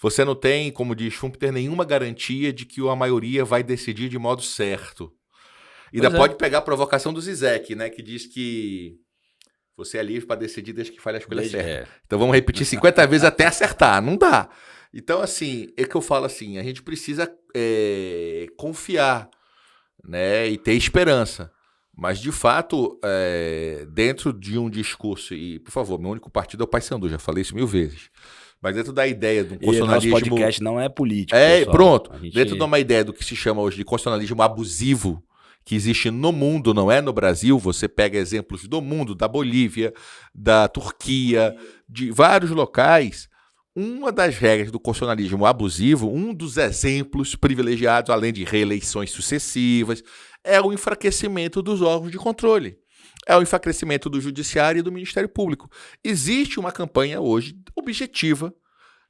Você não tem, como diz Schumpeter, nenhuma garantia de que a maioria vai decidir de modo certo. E ainda pode pegar a provocação do Zizek, né? Que diz que você é livre para decidir desde que fale a escolha certa. Então vamos repetir 50 vezes até acertar. Não dá. Então, assim, é que eu falo assim, a gente precisa confiar, né, e ter esperança. Mas, de fato, dentro de um discurso, e, por favor, meu único partido é o Paysandu, já falei isso 1000 vezes. Mas dentro da ideia do constitucionalismo... E nosso podcast não é político, pessoal. Pronto. Dentro de uma ideia do que se chama hoje de constitucionalismo abusivo, que existe no mundo, não é no Brasil, você pega exemplos do mundo, da Bolívia, da Turquia, de vários locais... Uma das regras do constitucionalismo abusivo, um dos exemplos privilegiados, além de reeleições sucessivas, é o enfraquecimento dos órgãos de controle. É o enfraquecimento do Judiciário e do Ministério Público. Existe uma campanha hoje objetiva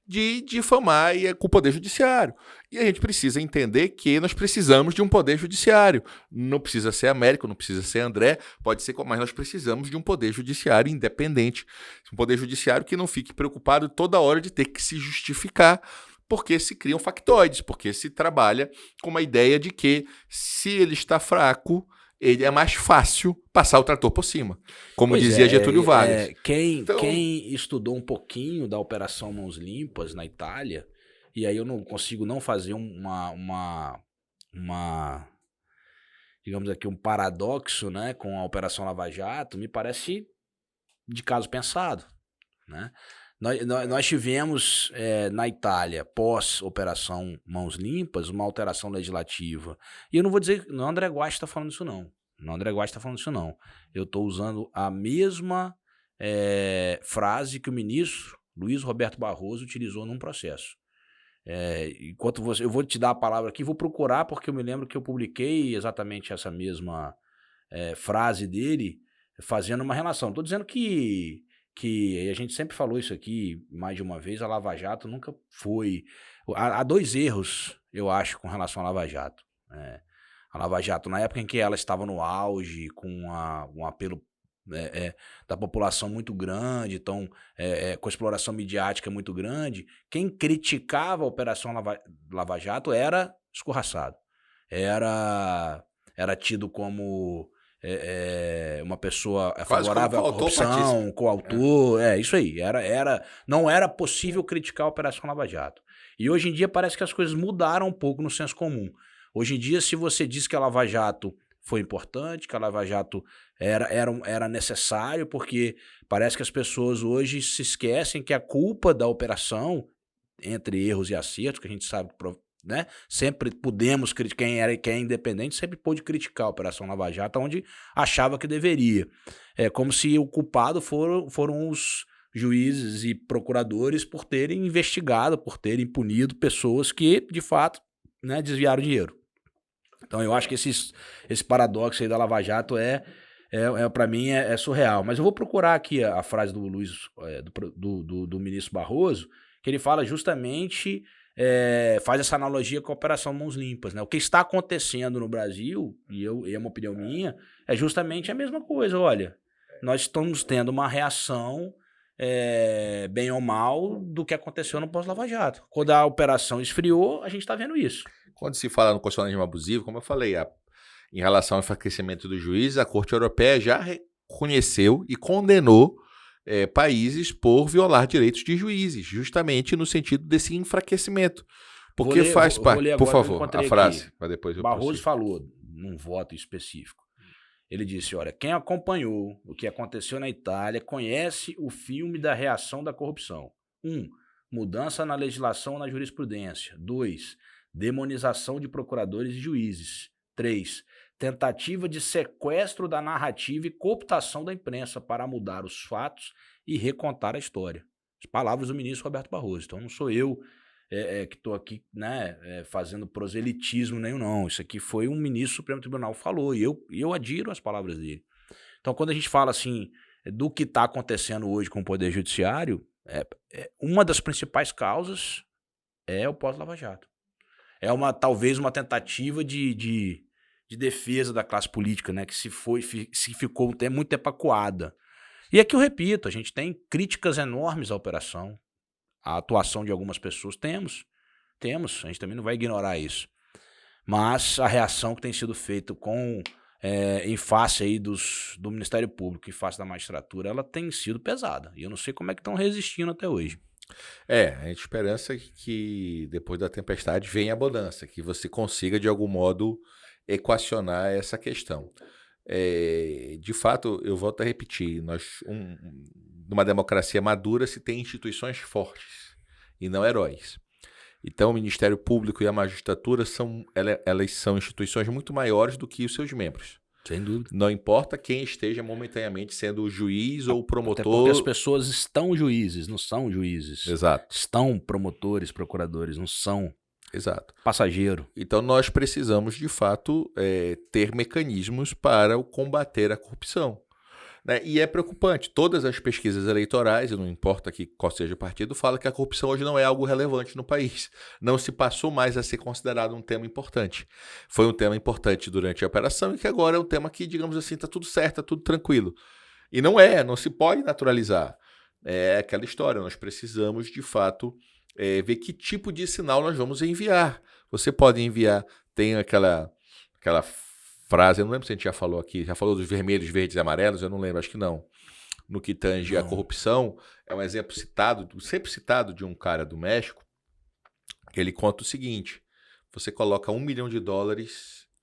de difamar com o Poder Judiciário. E a gente precisa entender que nós precisamos de um Poder Judiciário. Não precisa ser Américo, não precisa ser André, pode ser, mas nós precisamos de um Poder Judiciário independente. Um Poder Judiciário que não fique preocupado toda hora de ter que se justificar, porque se criam factoides, porque se trabalha com uma ideia de que se ele está fraco, ele é mais fácil passar o trator por cima, como dizia Getúlio Vargas. Quem estudou um pouquinho da Operação Mãos Limpas na Itália, e aí eu não consigo não fazer uma digamos aqui, um paradoxo, né, com a Operação Lava Jato, me parece de caso pensado, né? Nós tivemos na Itália, pós-Operação Mãos Limpas, uma alteração legislativa. E eu não vou dizer, não, André Guache está falando isso não. Não, André Guache está falando isso não. Eu estou usando a mesma frase que o ministro Luiz Roberto Barroso utilizou num processo. Enquanto eu vou te dar a palavra aqui, vou procurar, porque eu me lembro que eu publiquei exatamente essa mesma frase dele, fazendo uma relação. Estou dizendo que a gente sempre falou isso aqui mais de uma vez, a Lava Jato nunca foi... Há dois erros, eu acho, com relação à Lava Jato. A Lava Jato, na época em que ela estava no auge, com um apelo da população muito grande, então, com a exploração midiática muito grande, quem criticava a Operação Lava Jato era escorraçado. Era tido como uma pessoa favorável à corrupção, coautor, isso aí. Não era possível criticar a Operação Lava Jato. E hoje em dia parece que as coisas mudaram um pouco no senso comum. Hoje em dia, se você diz que a Lava Jato foi importante, que a Lava Jato era necessário, porque parece que as pessoas hoje se esquecem que a culpa da operação, entre erros e acertos, que a gente sabe, né, sempre pudemos criticar, quem é independente sempre pôde criticar a Operação Lava Jato, onde achava que deveria. Como se o culpado foram os juízes e procuradores por terem investigado, por terem punido pessoas que, de fato, né, desviaram dinheiro. Então eu acho que esse paradoxo aí da Lava Jato para mim é surreal. Mas eu vou procurar aqui a frase do do ministro Barroso, que ele fala justamente, faz essa analogia com a Operação Mãos Limpas, né? O que está acontecendo no Brasil, e é uma opinião minha, é justamente a mesma coisa. Olha, nós estamos tendo uma reação, bem ou mal, do que aconteceu no pós-Lava Jato. Quando a operação esfriou, a gente está vendo isso. Quando se fala no constitucionalismo abusivo, como eu falei, em relação ao enfraquecimento dos juízes, a Corte Europeia já reconheceu e condenou países por violar direitos de juízes, justamente no sentido desse enfraquecimento. Porque faz parte. Por favor, a frase. Para depois eu Barroso falou, num voto específico. Ele disse, olha, quem acompanhou o que aconteceu na Itália conhece o filme da reação da corrupção. 1. Mudança na legislação ou na jurisprudência. 2. Demonização de procuradores e juízes. 3. Tentativa de sequestro da narrativa e cooptação da imprensa para mudar os fatos e recontar a história. As palavras do ministro Roberto Barroso. Então não sou eu que estou aqui, né, fazendo proselitismo nenhum, não. Isso aqui foi um ministro do Supremo Tribunal que falou, e eu adiro as palavras dele. Então quando a gente fala assim do que está acontecendo hoje com o Poder Judiciário, uma das principais causas é o pós-Lava Jato. Talvez uma tentativa de defesa da classe política, né, que se ficou muito tempo acuada. E aqui eu repito, a gente tem críticas enormes à operação, à atuação de algumas pessoas, temos, a gente também não vai ignorar isso. Mas a reação que tem sido feita em face aí do Ministério Público, em face da magistratura, ela tem sido pesada. E eu não sei como é que estão resistindo até hoje. A gente esperança que depois da tempestade venha a bonança, que você consiga de algum modo equacionar essa questão. De fato, eu volto a repetir, numa democracia madura se tem instituições fortes e não heróis. Então o Ministério Público e a magistratura elas são instituições muito maiores do que os seus membros. Sem dúvida. Não importa quem esteja momentaneamente sendo o juiz ou o promotor. Até porque as pessoas estão juízes, não são juízes. Exato. Estão promotores, procuradores, não são. Exato. Passageiro. Então nós precisamos, de fato, ter mecanismos para combater a corrupção. Né? E é preocupante. Todas as pesquisas eleitorais, e não importa qual seja o partido, falam que a corrupção hoje não é algo relevante no país. Não se passou mais a ser considerado um tema importante. Foi um tema importante durante a operação e que agora é um tema que, digamos assim, está tudo certo, está tudo tranquilo. E não se pode naturalizar. É aquela história, nós precisamos, de fato, ver que tipo de sinal nós vamos enviar. Você pode enviar, tem aquela frase, eu não lembro se a gente já falou aqui, já falou dos vermelhos, verdes e amarelos, eu não lembro, acho que não. No que tange a corrupção, é um exemplo sempre citado de um cara do México, que ele conta o seguinte: você coloca $1 milhão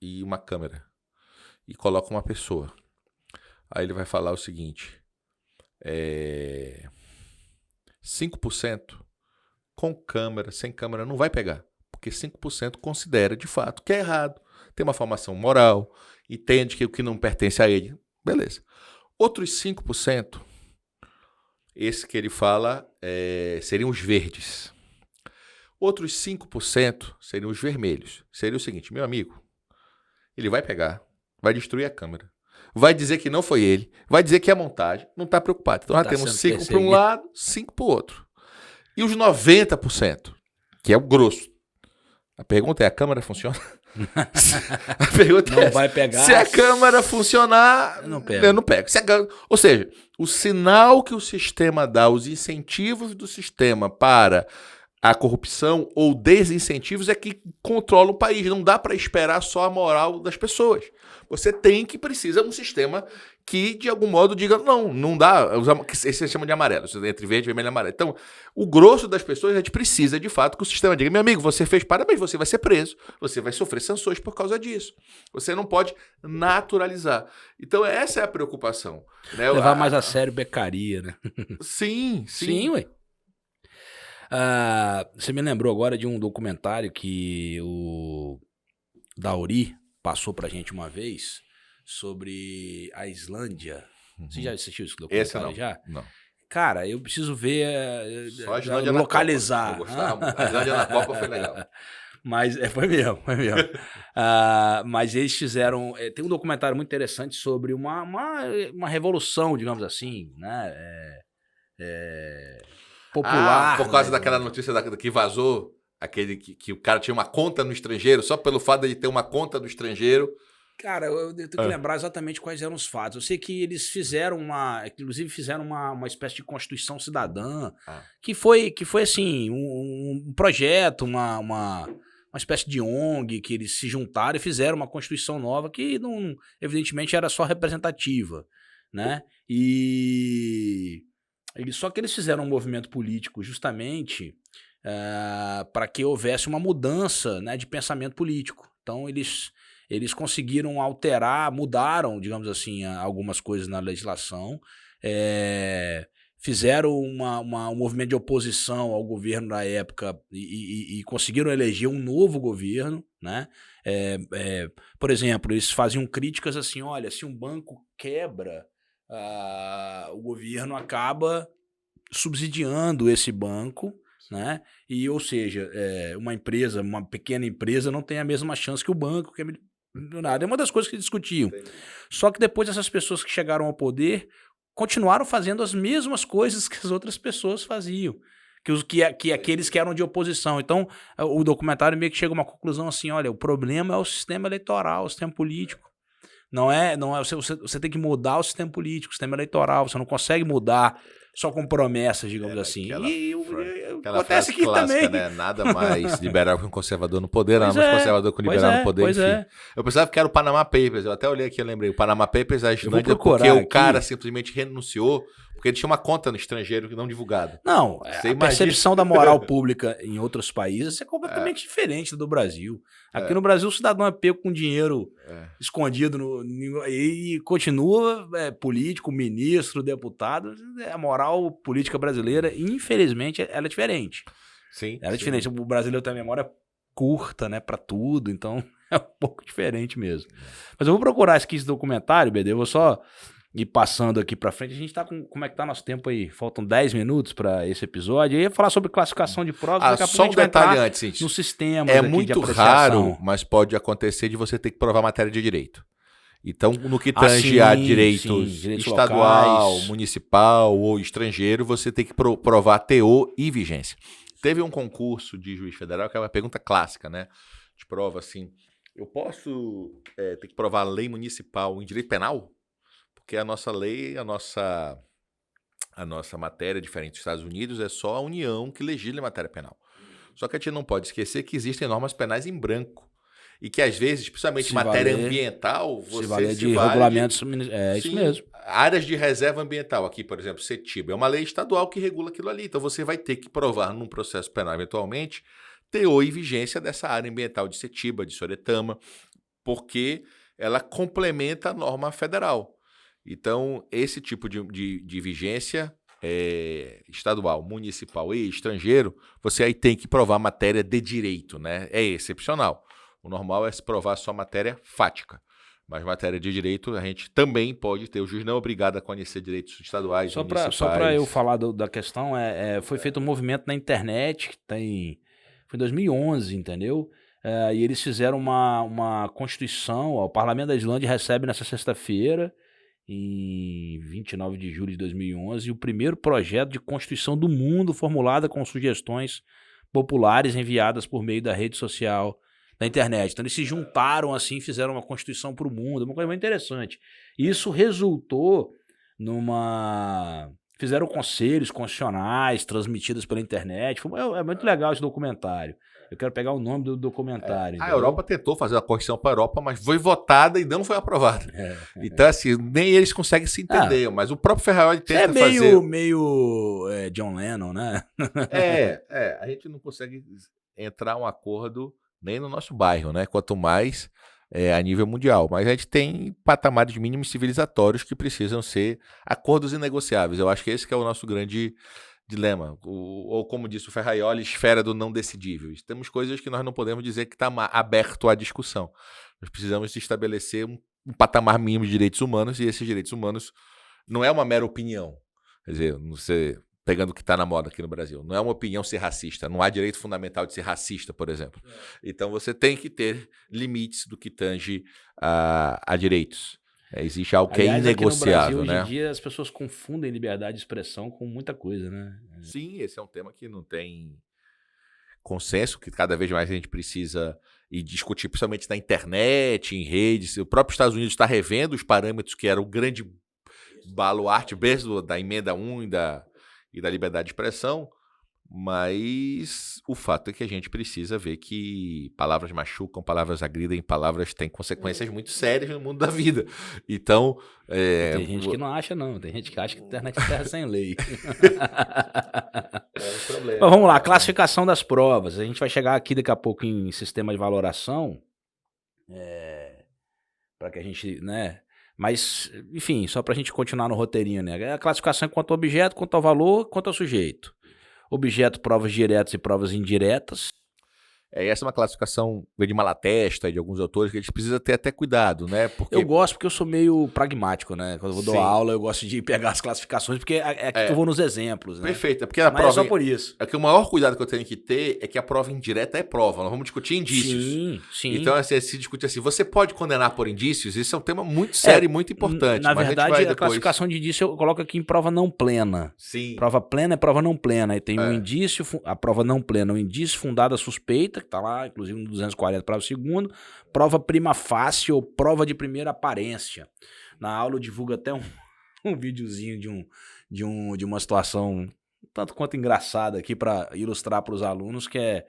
e uma câmera. e coloca uma pessoa. Aí ele vai falar o seguinte, 5% com câmera, sem câmera, não vai pegar. Porque 5% considera, de fato, que é errado. Tem uma formação moral, entende que o que não pertence a ele. Beleza. Outros 5%, esse que ele fala, seriam os verdes. Outros 5% seriam os vermelhos. Seria o seguinte, meu amigo, ele vai pegar, vai destruir a câmera, vai dizer que não foi ele, vai dizer que é montagem, não está preocupado. Então já temos 5 para um lado, 5 para o outro. E os 90%, que é o grosso. A pergunta é, a câmera funciona? A pergunta não vai pegar. Se a câmera funcionar, eu não pego. Ou seja, o sinal que o sistema dá, os incentivos do sistema para a corrupção ou desincentivos é que controla o país. Não dá para esperar só a moral das pessoas. Você precisa de um sistema que, de algum modo, diga, não dá. Esse se chama de amarelo, entre verde, vermelho e amarelo. Então, o grosso das pessoas, a gente precisa, de fato, que o sistema diga, meu amigo, você fez parabéns, você vai ser preso, você vai sofrer sanções por causa disso. Você não pode naturalizar. Então, essa é a preocupação. Né? Levar mais a sério becaria, né? Sim. Sim, ué. Você me lembrou agora de um documentário que o Dauri passou pra gente uma vez sobre a Islândia. Você já assistiu esse documentário? Esse não, já? Não. Cara, eu preciso ver, só a Islândia localizar. Na Copa. Eu gostava. A Islândia na Copa foi legal. Mas foi mesmo. Mas eles fizeram... tem um documentário muito interessante sobre uma revolução, digamos assim, né? Popular. Por causa daquela notícia que vazou, aquele que o cara tinha uma conta no estrangeiro, só pelo fato de ter uma conta no estrangeiro. Cara, eu tenho que lembrar exatamente quais eram os fatos. Eu sei que eles fizeram inclusive fizeram uma espécie de Constituição Cidadã, que foi assim, um projeto, uma espécie de ONG, que eles se juntaram e fizeram uma Constituição nova que, não, evidentemente, era só representativa, né? Só que eles fizeram um movimento político justamente para que houvesse uma mudança, né, de pensamento político. Então, eles conseguiram mudaram, digamos assim, algumas coisas na legislação, fizeram um movimento de oposição ao governo da época e conseguiram eleger um novo governo, né? Por exemplo, eles faziam críticas assim, olha, se um banco quebra, o governo acaba subsidiando esse banco, né? Ou seja, uma pequena empresa não tem a mesma chance que o banco, que é uma das coisas que discutiam. Entendi. Só que depois essas pessoas que chegaram ao poder continuaram fazendo as mesmas coisas que as outras pessoas faziam, que aqueles que eram de oposição. Então, o documentário meio que chega a uma conclusão assim, olha, o problema é o sistema eleitoral, o sistema político. Não é você tem que mudar o sistema político, o sistema eleitoral, você não consegue mudar só com promessas, digamos assim. Aquela acontece aqui clássica, também. Né? Nada mais liberal que um conservador no poder, nada mais conservador que um liberal no poder. Eu pensava que era o Panama Papers, eu até olhei aqui e lembrei. O Panama Papers, a Islândia, porque o cara simplesmente renunciou, porque ele tinha uma conta no estrangeiro não divulgada. Não, a percepção da moral pública em outros países é completamente diferente do Brasil. Aqui no Brasil o cidadão é pego com dinheiro escondido e continua político, ministro, deputado. A moral política brasileira, infelizmente, ela é diferente. Sim. Ela é diferente. O brasileiro tem a memória curta, né, pra tudo, então é um pouco diferente mesmo. Mas eu vou procurar esse documentário, BD, eu vou só ir passando aqui pra frente. A gente tá como é que tá nosso tempo aí? Faltam 10 minutos pra esse episódio. Eu ia falar sobre classificação de provas, daqui a pouco só a gente vai detalhe antes, no sistema. É muito raro, mas pode acontecer de você ter que provar matéria de direito. Então, no que tange a direitos estadual, locais, municipal ou estrangeiro, você tem que provar teor e vigência. Teve um concurso de juiz federal, que é uma pergunta clássica, né? De prova assim, eu posso ter que provar lei municipal em direito penal? Porque a nossa lei, a nossa matéria, diferente dos Estados Unidos, é só a União que legisla em matéria penal. Só que a gente não pode esquecer que existem normas penais em branco. E que, às vezes, principalmente em matéria ambiental, você se vale regulamentos. Isso mesmo. Áreas de reserva ambiental, aqui, por exemplo, CETIBA, é uma lei estadual que regula aquilo ali. Então, você vai ter que provar num processo penal, eventualmente, teor e vigência dessa área ambiental de CETIBA, de Soretama, porque ela complementa a norma federal. Então, esse tipo de vigência estadual, municipal e estrangeiro, você aí tem que provar matéria de direito, né? É excepcional. O normal é se provar só matéria fática. Mas matéria de direito, a gente também pode ter. O juiz não é obrigado a conhecer direitos estaduais, municipais. Só para eu falar da questão, foi feito um movimento na internet, foi em 2011, entendeu? E eles fizeram uma constituição, o Parlamento da Islândia recebe nessa sexta-feira, em 29 de julho de 2011, o primeiro projeto de constituição do mundo formulada com sugestões populares enviadas por meio da rede social da internet. Então eles se juntaram assim, fizeram uma constituição para o mundo, uma coisa muito interessante. Isso resultou fizeram conselhos constitucionais transmitidos pela internet. É muito legal esse documentário. Eu quero pegar o nome do documentário. A Europa tentou fazer a Constituição para a Europa, mas foi votada e não foi aprovada. Então, assim, nem eles conseguem se entender. Mas o próprio Ferraioli tenta fazer... meio John Lennon, né? A gente não consegue entrar um acordo nem no nosso bairro, né? Quanto mais a nível mundial. Mas a gente tem patamares mínimos civilizatórios que precisam ser acordos inegociáveis. Eu acho que esse que é o nosso grande dilema. Ou como disse o Ferraioli, esfera do não decidível. Temos coisas que nós não podemos dizer que está aberto à discussão. Nós precisamos estabelecer um patamar mínimo de direitos humanos, e esses direitos humanos não é uma mera opinião. Quer dizer, você... pegando o que está na moda aqui no Brasil. Não é uma opinião ser racista. Não há direito fundamental de ser racista, por exemplo. Então, você tem que ter limites do que tange a direitos. Existe algo que é inegociável, aqui no Brasil, né? Hoje em dia, as pessoas confundem liberdade de expressão com muita coisa, né? Sim, esse é um tema que não tem consenso, que cada vez mais a gente precisa discutir, principalmente na internet, em redes. O próprio Estados Unidos está revendo os parâmetros que era o grande baluarte mesmo da emenda 1 e da liberdade de expressão, mas o fato é que a gente precisa ver que palavras machucam, palavras agridem, palavras têm consequências muito sérias no mundo da vida. Então... tem gente que não acha, não. Tem gente que acha que a internet é terra sem lei. É um problema. Mas vamos lá, classificação das provas. A gente vai chegar aqui daqui a pouco em sistema de valoração, para que a gente, né... Mas, enfim, só para a gente continuar no roteirinho, né? A classificação é quanto ao objeto, quanto ao valor, quanto ao sujeito. Objeto, provas diretas e provas indiretas. Essa é uma classificação de Malatesta e de alguns autores que a gente precisa ter até cuidado, né? Porque... Eu gosto porque eu sou meio pragmático, né? Quando eu dou aula, eu gosto de pegar as classificações, porque é aqui que eu vou nos exemplos, né? Perfeito, é porque a prova... Mas é só por isso. É que o maior cuidado que eu tenho que ter é que a prova indireta é prova. Nós vamos discutir indícios. Sim. Então, assim, se discute assim, você pode condenar por indícios? Isso é um tema muito sério e muito importante. Na verdade, a classificação de indício eu coloco aqui em prova não plena. Sim. Prova plena é prova não plena. Aí tem um indício, a prova não plena, um indício fundado a suspeita, que tá lá, inclusive no 240 para o segundo, prova prima facie ou prova de primeira aparência. Na aula eu divulgo até um videozinho de uma situação tanto quanto engraçada aqui para ilustrar para os alunos, que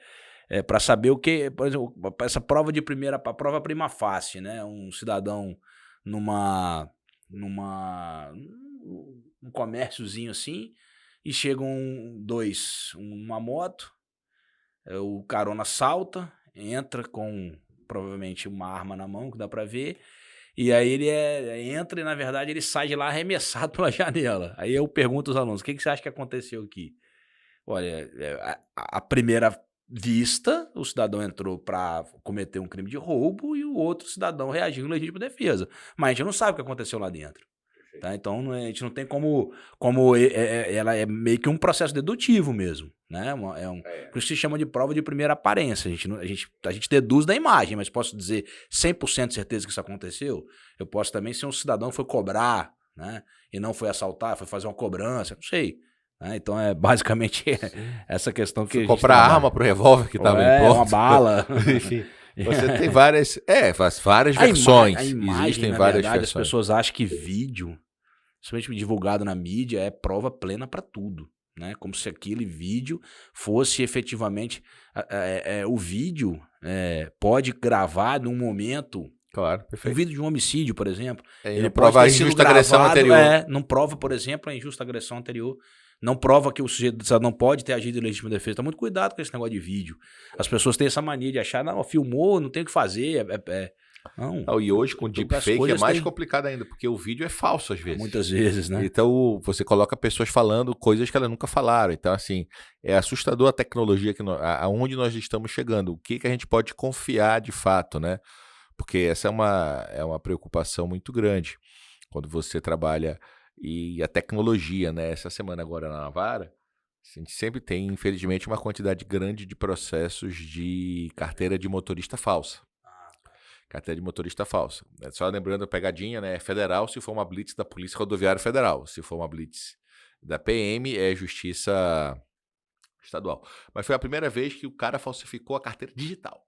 é para saber o que, por exemplo, essa prova de primeira, a prova prima facie, né? Um cidadão num comérciozinho assim, e chegam uma moto, o carona salta, entra com provavelmente uma arma na mão, que dá pra ver, e aí ele entra e na verdade ele sai de lá arremessado pela janela. Aí eu pergunto aos alunos, o que você acha que aconteceu aqui? Olha, a primeira vista, o cidadão entrou para cometer um crime de roubo e o outro cidadão reagiu em legítima defesa, mas a gente não sabe o que aconteceu lá dentro. Tá? Então a gente não tem como ela é meio que um processo dedutivo mesmo, né? Por isso se chama de prova de primeira aparência. A gente deduz da imagem, mas posso dizer 100% de certeza que isso aconteceu? Eu posso também, se um cidadão foi cobrar, né, e não foi assaltar, foi fazer uma cobrança, não sei. Né? Então é basicamente essa questão que comprar arma pro revólver que estava em porta. Uma bala. Enfim. Você tem várias versões. A imagem, existem na várias verdade, versões. as pessoas acham que vídeo, principalmente divulgado na mídia, é prova plena para tudo, né? Como se aquele vídeo fosse efetivamente... o vídeo pode gravar num momento... Claro, perfeito. Um vídeo de um homicídio, por exemplo. Ele prova a injusta agressão anterior. Não prova, por exemplo, a injusta agressão anterior. Não prova que o sujeito não pode ter agido em legítima defesa. Tá muito cuidado com esse negócio de vídeo. As pessoas têm essa mania de achar, não, filmou, não tem o que fazer. Não, E hoje com as deepfake é coisas mais têm- complicado ainda, porque o vídeo é falso às vezes. Muitas vezes, né? Então, você coloca pessoas falando coisas que elas nunca falaram. Então, assim, é assustador a tecnologia, aonde nós estamos chegando. O que a gente pode confiar de fato, né? Porque essa é uma preocupação muito grande quando você trabalha e a tecnologia, né? Essa semana agora na Navara, a gente sempre tem, infelizmente, uma quantidade grande de processos de carteira de motorista falsa. Carteira de motorista falsa. Só lembrando a pegadinha, né? É federal se for uma blitz da Polícia Rodoviária Federal. Se for uma blitz da PM, é Justiça Estadual. Mas foi a primeira vez que o cara falsificou a carteira digital.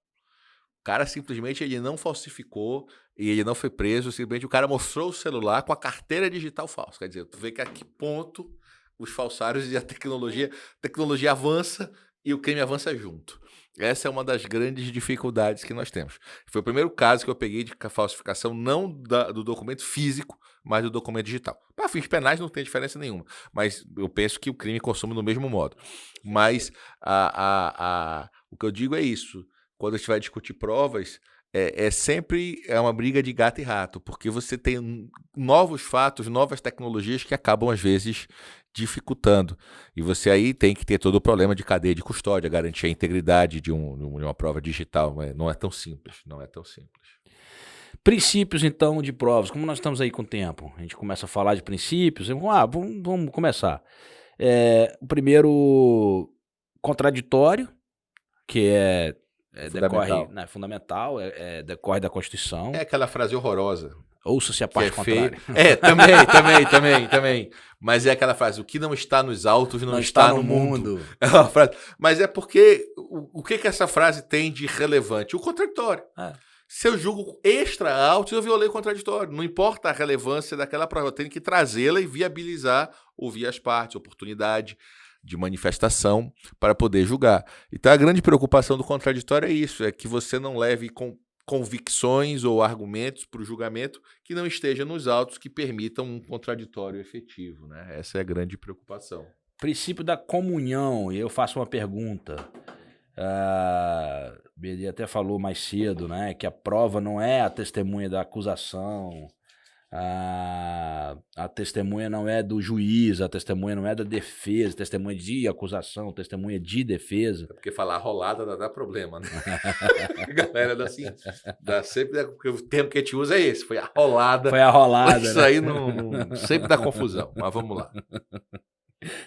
O cara simplesmente ele não falsificou e ele não foi preso. Simplesmente o cara mostrou o celular com a carteira digital falsa. Quer dizer, tu vê que a que ponto os falsários e a tecnologia avança e o crime avança junto. Essa é uma das grandes dificuldades que nós temos. Foi o primeiro caso que eu peguei de falsificação, não do documento físico, mas do documento digital. Para fins penais não tem diferença nenhuma, mas eu penso que o crime consome do mesmo modo. Mas o que eu digo é isso. Quando a gente vai discutir provas, sempre uma briga de gato e rato, porque você tem novos fatos, novas tecnologias que acabam, às vezes, dificultando. E você aí tem que ter todo o problema de cadeia de custódia, garantir a integridade de uma prova digital. Não é tão simples, não é tão simples. Princípios, então, de provas. Como nós estamos aí com o tempo, a gente começa a falar de princípios. Vamos começar. O primeiro, contraditório, que decorre, né, fundamental, decorre da Constituição. É aquela frase horrorosa. Ouça-se a parte contrária. Também. Mas é aquela frase, o que não está nos autos não está no mundo. É uma frase. Mas é porque, o que essa frase tem de relevante? O contraditório. Se eu julgo extra alto, eu violei o contraditório. Não importa a relevância daquela prova, eu tenho que trazê-la e viabilizar, ouvir as partes, oportunidade de manifestação para poder julgar. Então a grande preocupação do contraditório é isso, é que você não leve convicções ou argumentos para o julgamento que não esteja nos autos que permitam um contraditório efetivo, né? Essa é a grande preocupação. Princípio da comunhão, e eu faço uma pergunta. Bedi até falou mais cedo, né, que a prova não é a testemunha da acusação, a testemunha não é do juiz, a testemunha não é da defesa, testemunha de acusação, testemunha de defesa. É porque falar rolada dá problema, né? A galera sempre porque o termo que a gente usa é esse, foi a rolada. Foi a rolada, isso né? aí sempre dá confusão, mas vamos lá.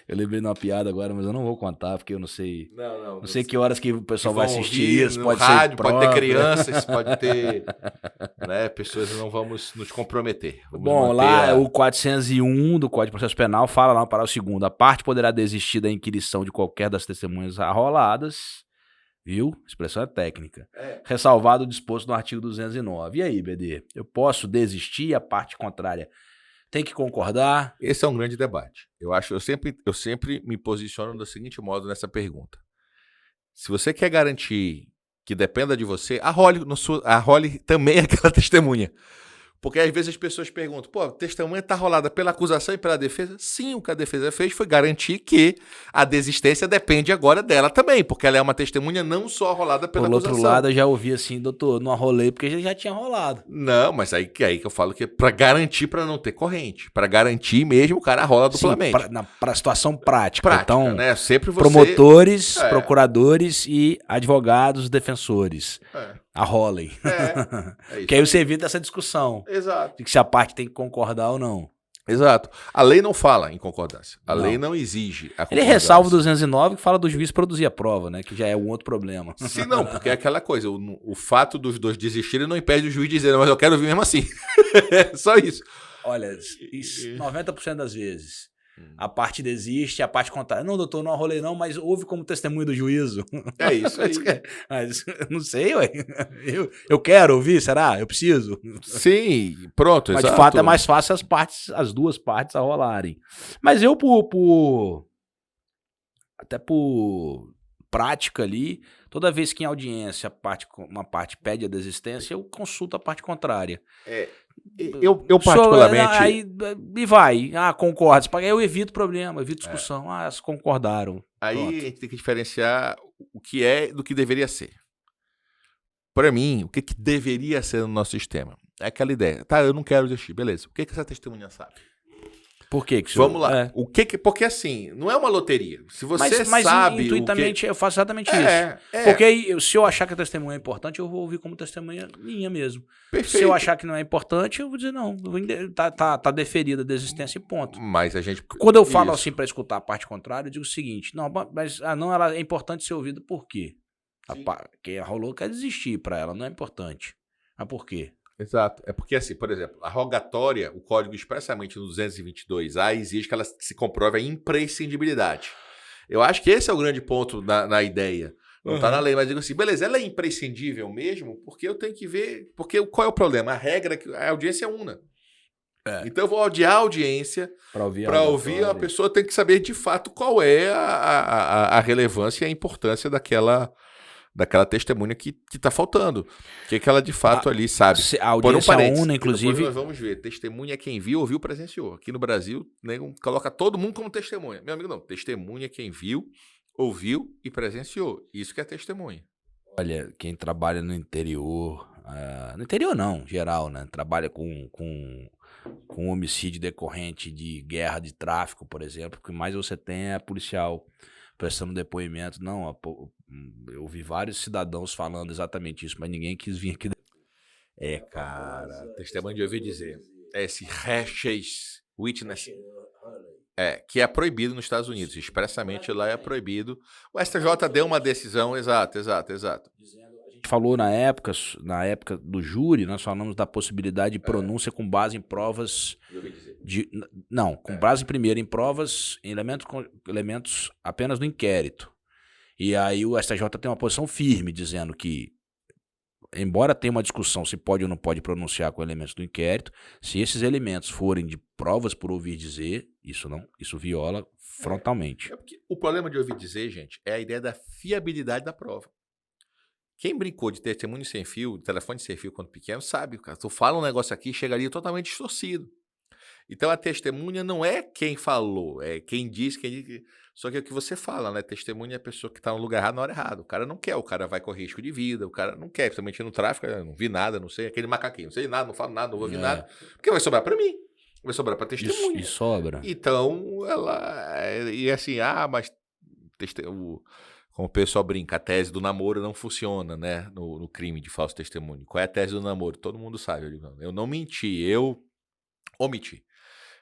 Eu lembrei de uma piada agora, mas eu não vou contar, porque eu não sei. Não sei que horas que o pessoal vai assistir isso. No pode rádio, ser pode ter crianças, pode ter, né, pessoas, não vamos nos comprometer. Bom, lá o 401 do Código de Processo Penal fala lá no parágrafo 2º, a parte poderá desistir da inquirição de qualquer das testemunhas arroladas, viu? Expressão é técnica. Ressalvado o disposto no artigo 209. E aí, BD? Eu posso desistir, a parte contrária tem que concordar? Esse é um grande debate. Eu sempre me posiciono do seguinte modo nessa pergunta. Se você quer garantir que dependa de você, arrole também aquela testemunha. Porque às vezes as pessoas perguntam, a testemunha está rolada pela acusação e pela defesa? Sim, o que a defesa fez foi garantir que a desistência depende agora dela também, porque ela é uma testemunha não só rolada pela acusação. Por outro lado, eu já ouvi assim, doutor, não arrolei porque já tinha rolado. Não, mas aí que eu falo que é para garantir, para não ter corrente. Para garantir mesmo, o cara rola duplamente. Para situação prática. Então, né? Sempre você... promotores, procuradores e advogados, defensores. Arrolem. É isso. Que aí você evita essa discussão. Exato. De se a parte tem que concordar ou não. Exato. A lei não fala em concordância. A lei não exige a concordância. Ele ressalva o 209 que fala do juiz produzir a prova, né? Que já é um outro problema. Sim, não, porque é aquela coisa. O fato dos dois desistirem não impede o juiz de dizer, mas eu quero vir mesmo assim. Só isso. Olha, 90% das vezes a parte desiste, a parte contrária. Não, doutor, não arrolei não, mas houve como testemunho do juízo. É isso aí. Mas, não sei, ué. Eu quero ouvir, será? Eu preciso? Sim, pronto, mas exato. De fato é mais fácil as duas partes arrolarem. Mas eu, até por prática ali, toda vez que em audiência uma parte pede a desistência, eu consulto a parte contrária. Eu particularmente... Aí vai, concordo. Aí eu evito problema, evito discussão. Elas concordaram. Aí Pronto. a gente tem que diferenciar o que é do que deveria ser. para mim, o que deveria ser no nosso sistema? É aquela ideia. Tá, eu não quero desistir. Beleza. O que essa testemunha sabe? Por que Vamos lá. Porque assim, não é uma loteria. Se você mas sabe intuitivamente eu faço exatamente isso. Porque se eu achar que a testemunha é importante, eu vou ouvir como testemunha minha mesmo. Perfeito. Se eu achar que não é importante, eu vou dizer não, tá deferida a desistência e ponto. Mas a gente... Quando eu falo assim para escutar a parte contrária, eu digo o seguinte, não, mas não, ela é importante ser ouvida por quê? Quem rolou quer desistir para ela, não é importante. Mas por quê? Exato. É porque, assim, por exemplo, a rogatória, o código expressamente no 222A exige que ela se comprove a imprescindibilidade. Eu acho que esse é o grande ponto na ideia. Não está na lei, mas digo assim, beleza, ela é imprescindível mesmo, porque eu tenho que ver... Porque qual é o problema? A regra é que a audiência é una. Então eu vou audiar a audiência, para ouvir a pessoa tem que saber de fato qual é a relevância e a importância daquela testemunha que está faltando. O que ela de fato ali sabe. A audiência una, inclusive... Nós vamos ver. Testemunha é quem viu, ouviu, presenciou. Aqui no Brasil, coloca todo mundo como testemunha. Meu amigo, não. Testemunha é quem viu, ouviu e presenciou. Isso que é testemunha. Olha, quem trabalha no interior... no interior não, geral, né? Trabalha com homicídio decorrente de guerra de tráfico, por exemplo. O que mais você tem é policial prestando depoimento. Não, eu vi vários cidadãos falando exatamente isso, mas ninguém quis vir aqui. Cara, testemunho de ouvir dizer. Esse hashes witness, que é proibido nos Estados Unidos. Expressamente lá é proibido. O STJ deu uma decisão, exato. A gente falou na época do júri, nós falamos da possibilidade de pronúncia com base em provas com base primeiro em provas, em elementos apenas do inquérito. E aí o STJ tem uma posição firme, dizendo que, embora tenha uma discussão se pode ou não pode pronunciar com elementos do inquérito, se esses elementos forem de provas por ouvir dizer, isso viola frontalmente. Porque o problema de ouvir dizer, gente, é a ideia da fiabilidade da prova. Quem brincou de testemunho sem fio, de telefone sem fio quando pequeno, sabe, cara. Tu fala um negócio aqui e chega ali totalmente distorcido. Então a testemunha não é quem falou, é quem diz, só que é o que você fala, né? Testemunha é a pessoa que está no lugar errado na hora errada. O cara não quer, o cara vai correr risco de vida, o cara não quer, principalmente no tráfico, não vi nada, não sei, aquele macaquinho, não sei nada, não falo nada, não vou ouvir nada. Porque vai sobrar para mim, vai sobrar para testemunha. E sobra. Então, e assim, mas como o pessoal brinca, a tese do namoro não funciona, né? No crime de falso testemunho. Qual é a tese do namoro? Todo mundo sabe. Eu não menti, eu omiti.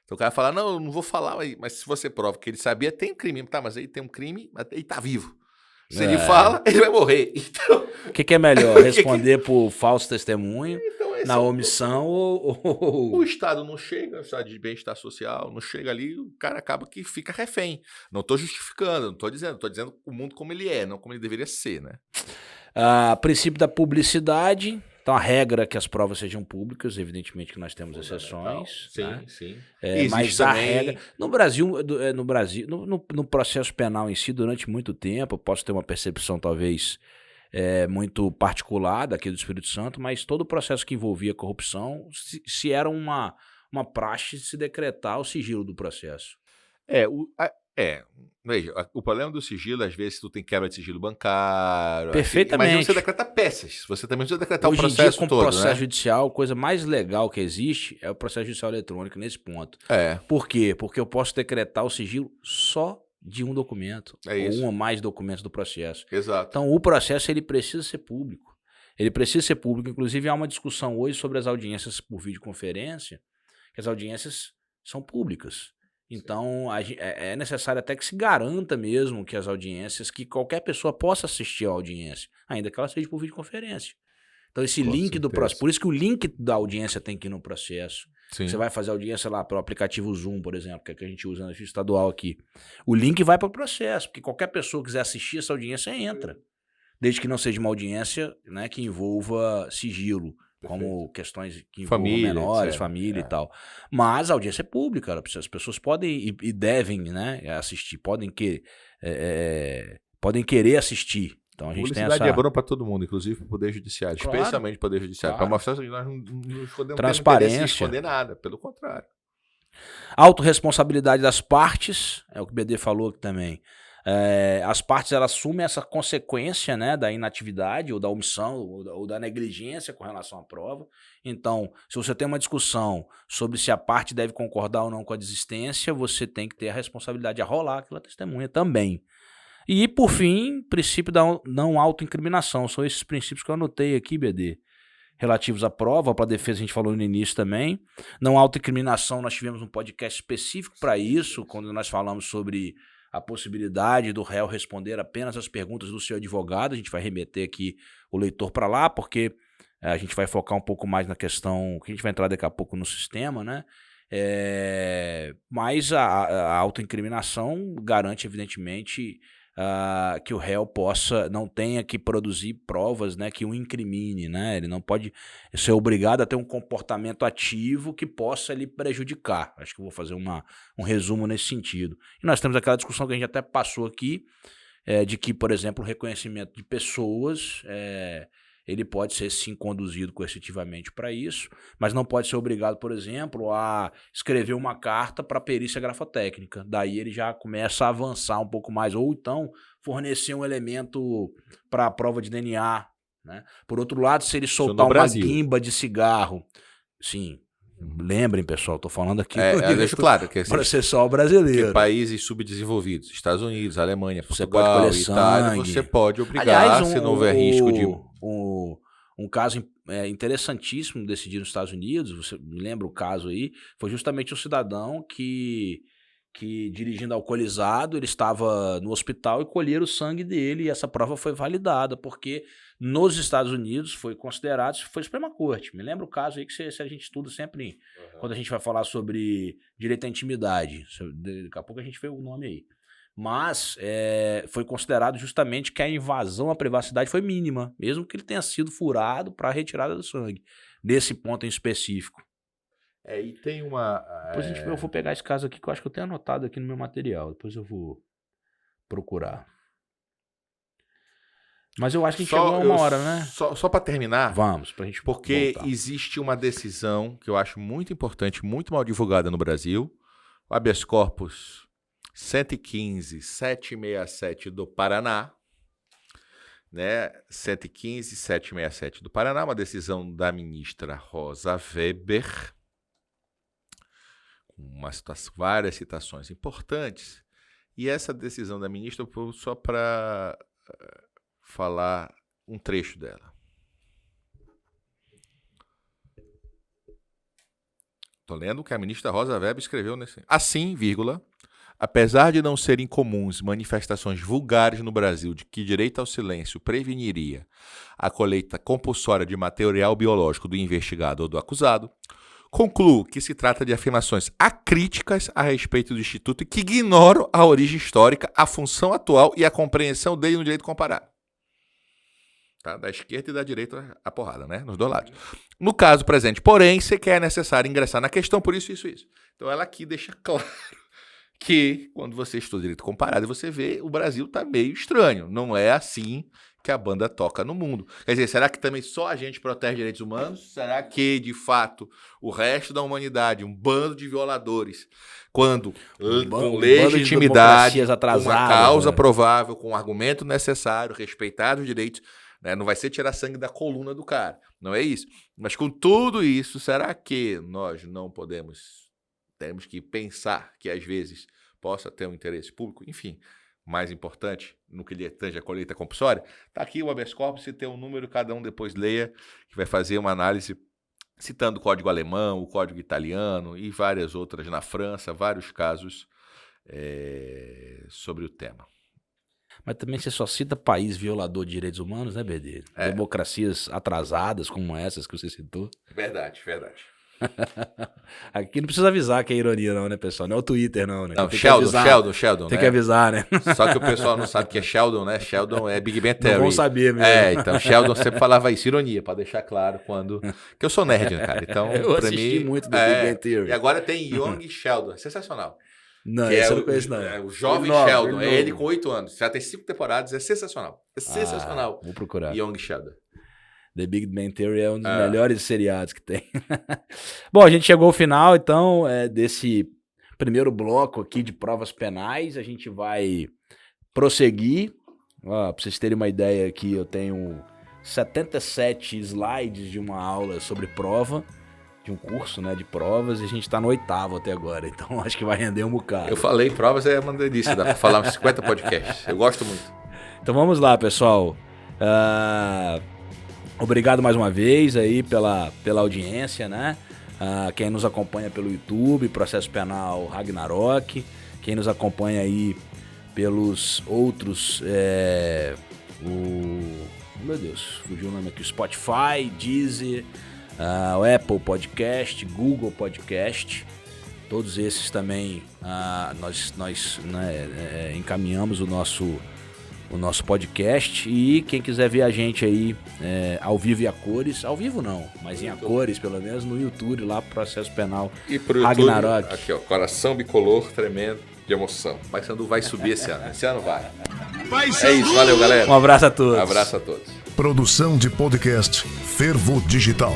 Então o cara fala, não, eu não vou falar, mas se você prova que ele sabia, tem um crime. Tá, mas aí tem um crime, mas ele tá vivo. Se ele fala, ele vai morrer. Então... O que é melhor? Responder por falso testemunho, na omissão ou... O Estado não chega, o Estado de bem-estar social não chega ali, o cara acaba que fica refém. Não estou justificando, não estou dizendo o mundo como ele é, não como ele deveria ser, né? Princípio da publicidade. Então, a regra é que as provas sejam públicas, evidentemente que nós temos exceções. Sim, né? sim. Mas a regra... No Brasil, no processo penal em si, durante muito tempo, eu posso ter uma percepção talvez muito particular daqui do Espírito Santo, mas todo o processo que envolvia corrupção, se era uma praxe de se decretar o sigilo do processo. Veja, o problema do sigilo, às vezes, tu tem quebra de sigilo bancário. Perfeitamente. Mas você decreta peças. Você também precisa decretar Hoje o processo todo. Hoje em dia, com o processo judicial, a coisa mais legal que existe é o processo judicial eletrônico nesse ponto. Por quê? Porque eu posso decretar o sigilo só de um documento. Ou um ou mais documentos do processo. Exato. Então, o processo ele precisa ser público. Ele precisa ser público. Inclusive, há uma discussão hoje sobre as audiências por videoconferência, que as audiências são públicas. Então, é necessário até que se garanta mesmo que as audiências, que qualquer pessoa possa assistir a audiência, ainda que ela seja por videoconferência. Então, esse link do processo, por isso que o link da audiência tem que ir no processo. Sim. Você vai fazer audiência lá para o aplicativo Zoom, por exemplo, que é que a gente usa na justiça estadual aqui. O link vai para o processo, porque qualquer pessoa que quiser assistir essa audiência entra. Desde que não seja uma audiência, né, que envolva sigilo. Como questões que envolvam menores, família e tal. Mas a audiência é pública, as pessoas podem e devem, né, assistir, podem querer assistir. Então a gente tem essa... Publicidade é bom para todo mundo, inclusive para o Poder Judiciário, claro, especialmente para o Poder Judiciário, para mostrar que nós não podemos transparência, esconder nada, pelo contrário. Autorresponsabilidade das partes, é o que o BD falou aqui também. as partes elas assumem essa consequência, né, da inatividade ou da omissão ou da negligência com relação à prova. Então, se você tem uma discussão sobre se a parte deve concordar ou não com a desistência, você tem que ter a responsabilidade de arrolar aquela testemunha também. E, por fim, princípio da não autoincriminação. São esses princípios que eu anotei aqui, BD, relativos à prova, para a defesa a gente falou no início também. Não autoincriminação, nós tivemos um podcast específico para isso, quando nós falamos sobre a possibilidade do réu responder apenas as perguntas do seu advogado. A gente vai remeter aqui o leitor para lá, porque a gente vai focar um pouco mais na questão, que a gente vai entrar daqui a pouco no sistema, né? Mas a autoincriminação garante, evidentemente, que o réu não tenha que produzir provas, né, que o incrimine, né? Ele não pode ser obrigado a ter um comportamento ativo que possa lhe prejudicar. Acho que eu vou fazer um resumo nesse sentido. E nós temos aquela discussão que a gente até passou aqui, de que, por exemplo, o reconhecimento de pessoas, ele pode ser sim conduzido coercitivamente para isso, mas não pode ser obrigado, por exemplo, a escrever uma carta para perícia grafotécnica. Daí ele já começa a avançar um pouco mais, ou então fornecer um elemento para a prova de DNA, né? Por outro lado, se ele soltar uma guimba de cigarro, sim, lembrem, pessoal, estou falando aqui deixo claro que processual brasileiro. Que países subdesenvolvidos, Estados Unidos, Alemanha, Portugal, Itália, você pode obrigar. Aliás, se não houver risco de... Um caso interessantíssimo decidido nos Estados Unidos, você me lembra o caso aí, foi justamente um cidadão que dirigindo alcoolizado, ele estava no hospital e colheram o sangue dele, e essa prova foi validada, porque nos Estados Unidos foi considerado, foi Suprema Corte. Me lembra o caso aí que se a gente estuda sempre, quando a gente vai falar sobre direito à intimidade, daqui a pouco a gente vê o nome aí. Mas foi considerado justamente que a invasão à privacidade foi mínima, mesmo que ele tenha sido furado para a retirada do sangue, nesse ponto em específico. E tem uma... Depois eu vou pegar esse caso aqui, que eu acho que eu tenho anotado aqui no meu material, depois eu vou procurar. Mas eu acho que a gente chegou a uma hora, né? Só para terminar. Vamos, pra gente porque voltar. Existe uma decisão que eu acho muito importante, muito mal divulgada no Brasil, o habeas corpus 115.767 do Paraná, né? 115.767 do Paraná, uma decisão da ministra Rosa Weber, com várias citações importantes, e essa decisão da ministra, só para falar um trecho dela. Estou lendo o que a ministra Rosa Weber escreveu nesse... Assim, vírgula, apesar de não serem comuns manifestações vulgares no Brasil de que direito ao silêncio preveniria a colheita compulsória de material biológico do investigado ou do acusado, concluo que se trata de afirmações acríticas a respeito do Instituto e que ignoram a origem histórica, a função atual e a compreensão dele no direito comparado. Tá? Da esquerda e da direita a porrada, né? Nos dois lados. No caso presente, porém, sequer é necessário ingressar na questão por isso. Então ela aqui deixa claro que quando você estuda direito comparado, você vê o Brasil tá meio estranho. Não é assim que a banda toca no mundo. Quer dizer, será que também só a gente protege direitos humanos? Será que, de fato, o resto da humanidade, um bando de violadores, quando com legitimidade, com uma causa provável, com um argumento necessário, respeitar os direitos, né, não vai ser tirar sangue da coluna do cara, não é isso. Mas com tudo isso, será que nós não temos que pensar que às vezes possa ter um interesse público, enfim, mais importante no que lhe tange a colheita compulsória? Está aqui o habeas corpus, se tem um número, cada um depois leia, que vai fazer uma análise citando o código alemão, o código italiano e várias outras na França, vários casos sobre o tema. Mas também você só cita país violador de direitos humanos, né, BD? Democracias atrasadas como essas que você citou. Verdade. Aqui não precisa avisar que é ironia não, né, pessoal? Não é o Twitter não, né? Não, Sheldon. Tem que avisar, né? Só que o pessoal não sabe que é Sheldon, né? Sheldon é Big Bang Theory. Não vão saber mesmo. Então Sheldon sempre falava isso, ironia, pra deixar claro quando... Que eu sou nerd, né, cara? Então, eu assisti muito do Big Bang Theory. E agora tem Young Sheldon, sensacional. Não, esse eu não conheço não. É o jovem Sheldon, ele com 8 anos. Já tem 5 temporadas, é sensacional. Sensacional. Vou procurar. Young Sheldon. The Big Bang Theory é um dos melhores seriados que tem. Bom, a gente chegou ao final, então, desse primeiro bloco aqui de provas penais. A gente vai prosseguir. Pra vocês terem uma ideia aqui, eu tenho 77 slides de uma aula sobre prova, de um curso, né, de provas, e a gente tá no 8º até agora, então acho que vai render um bocado. Eu falei, provas é uma delícia, dá pra falar uns 50 podcasts, eu gosto muito. Então vamos lá, pessoal. Obrigado mais uma vez aí pela audiência, né? Quem nos acompanha pelo YouTube, Processo Penal Ragnarok, quem nos acompanha aí pelos outros, meu Deus, fugiu o nome aqui, Spotify, Deezer, o Apple Podcast, Google Podcast, todos esses também nós encaminhamos o nosso podcast, e quem quiser ver a gente aí ao vivo e a cores, ao vivo não, mas em a cores pelo menos, no YouTube lá, Processo Penal e pro Ragnarok. YouTube, aqui ó, coração bicolor tremendo de emoção. O Paysandu vai subir esse ano vai. É isso, valeu galera. Um abraço a todos. Um abraço a todos. Produção de podcast Fervo Digital.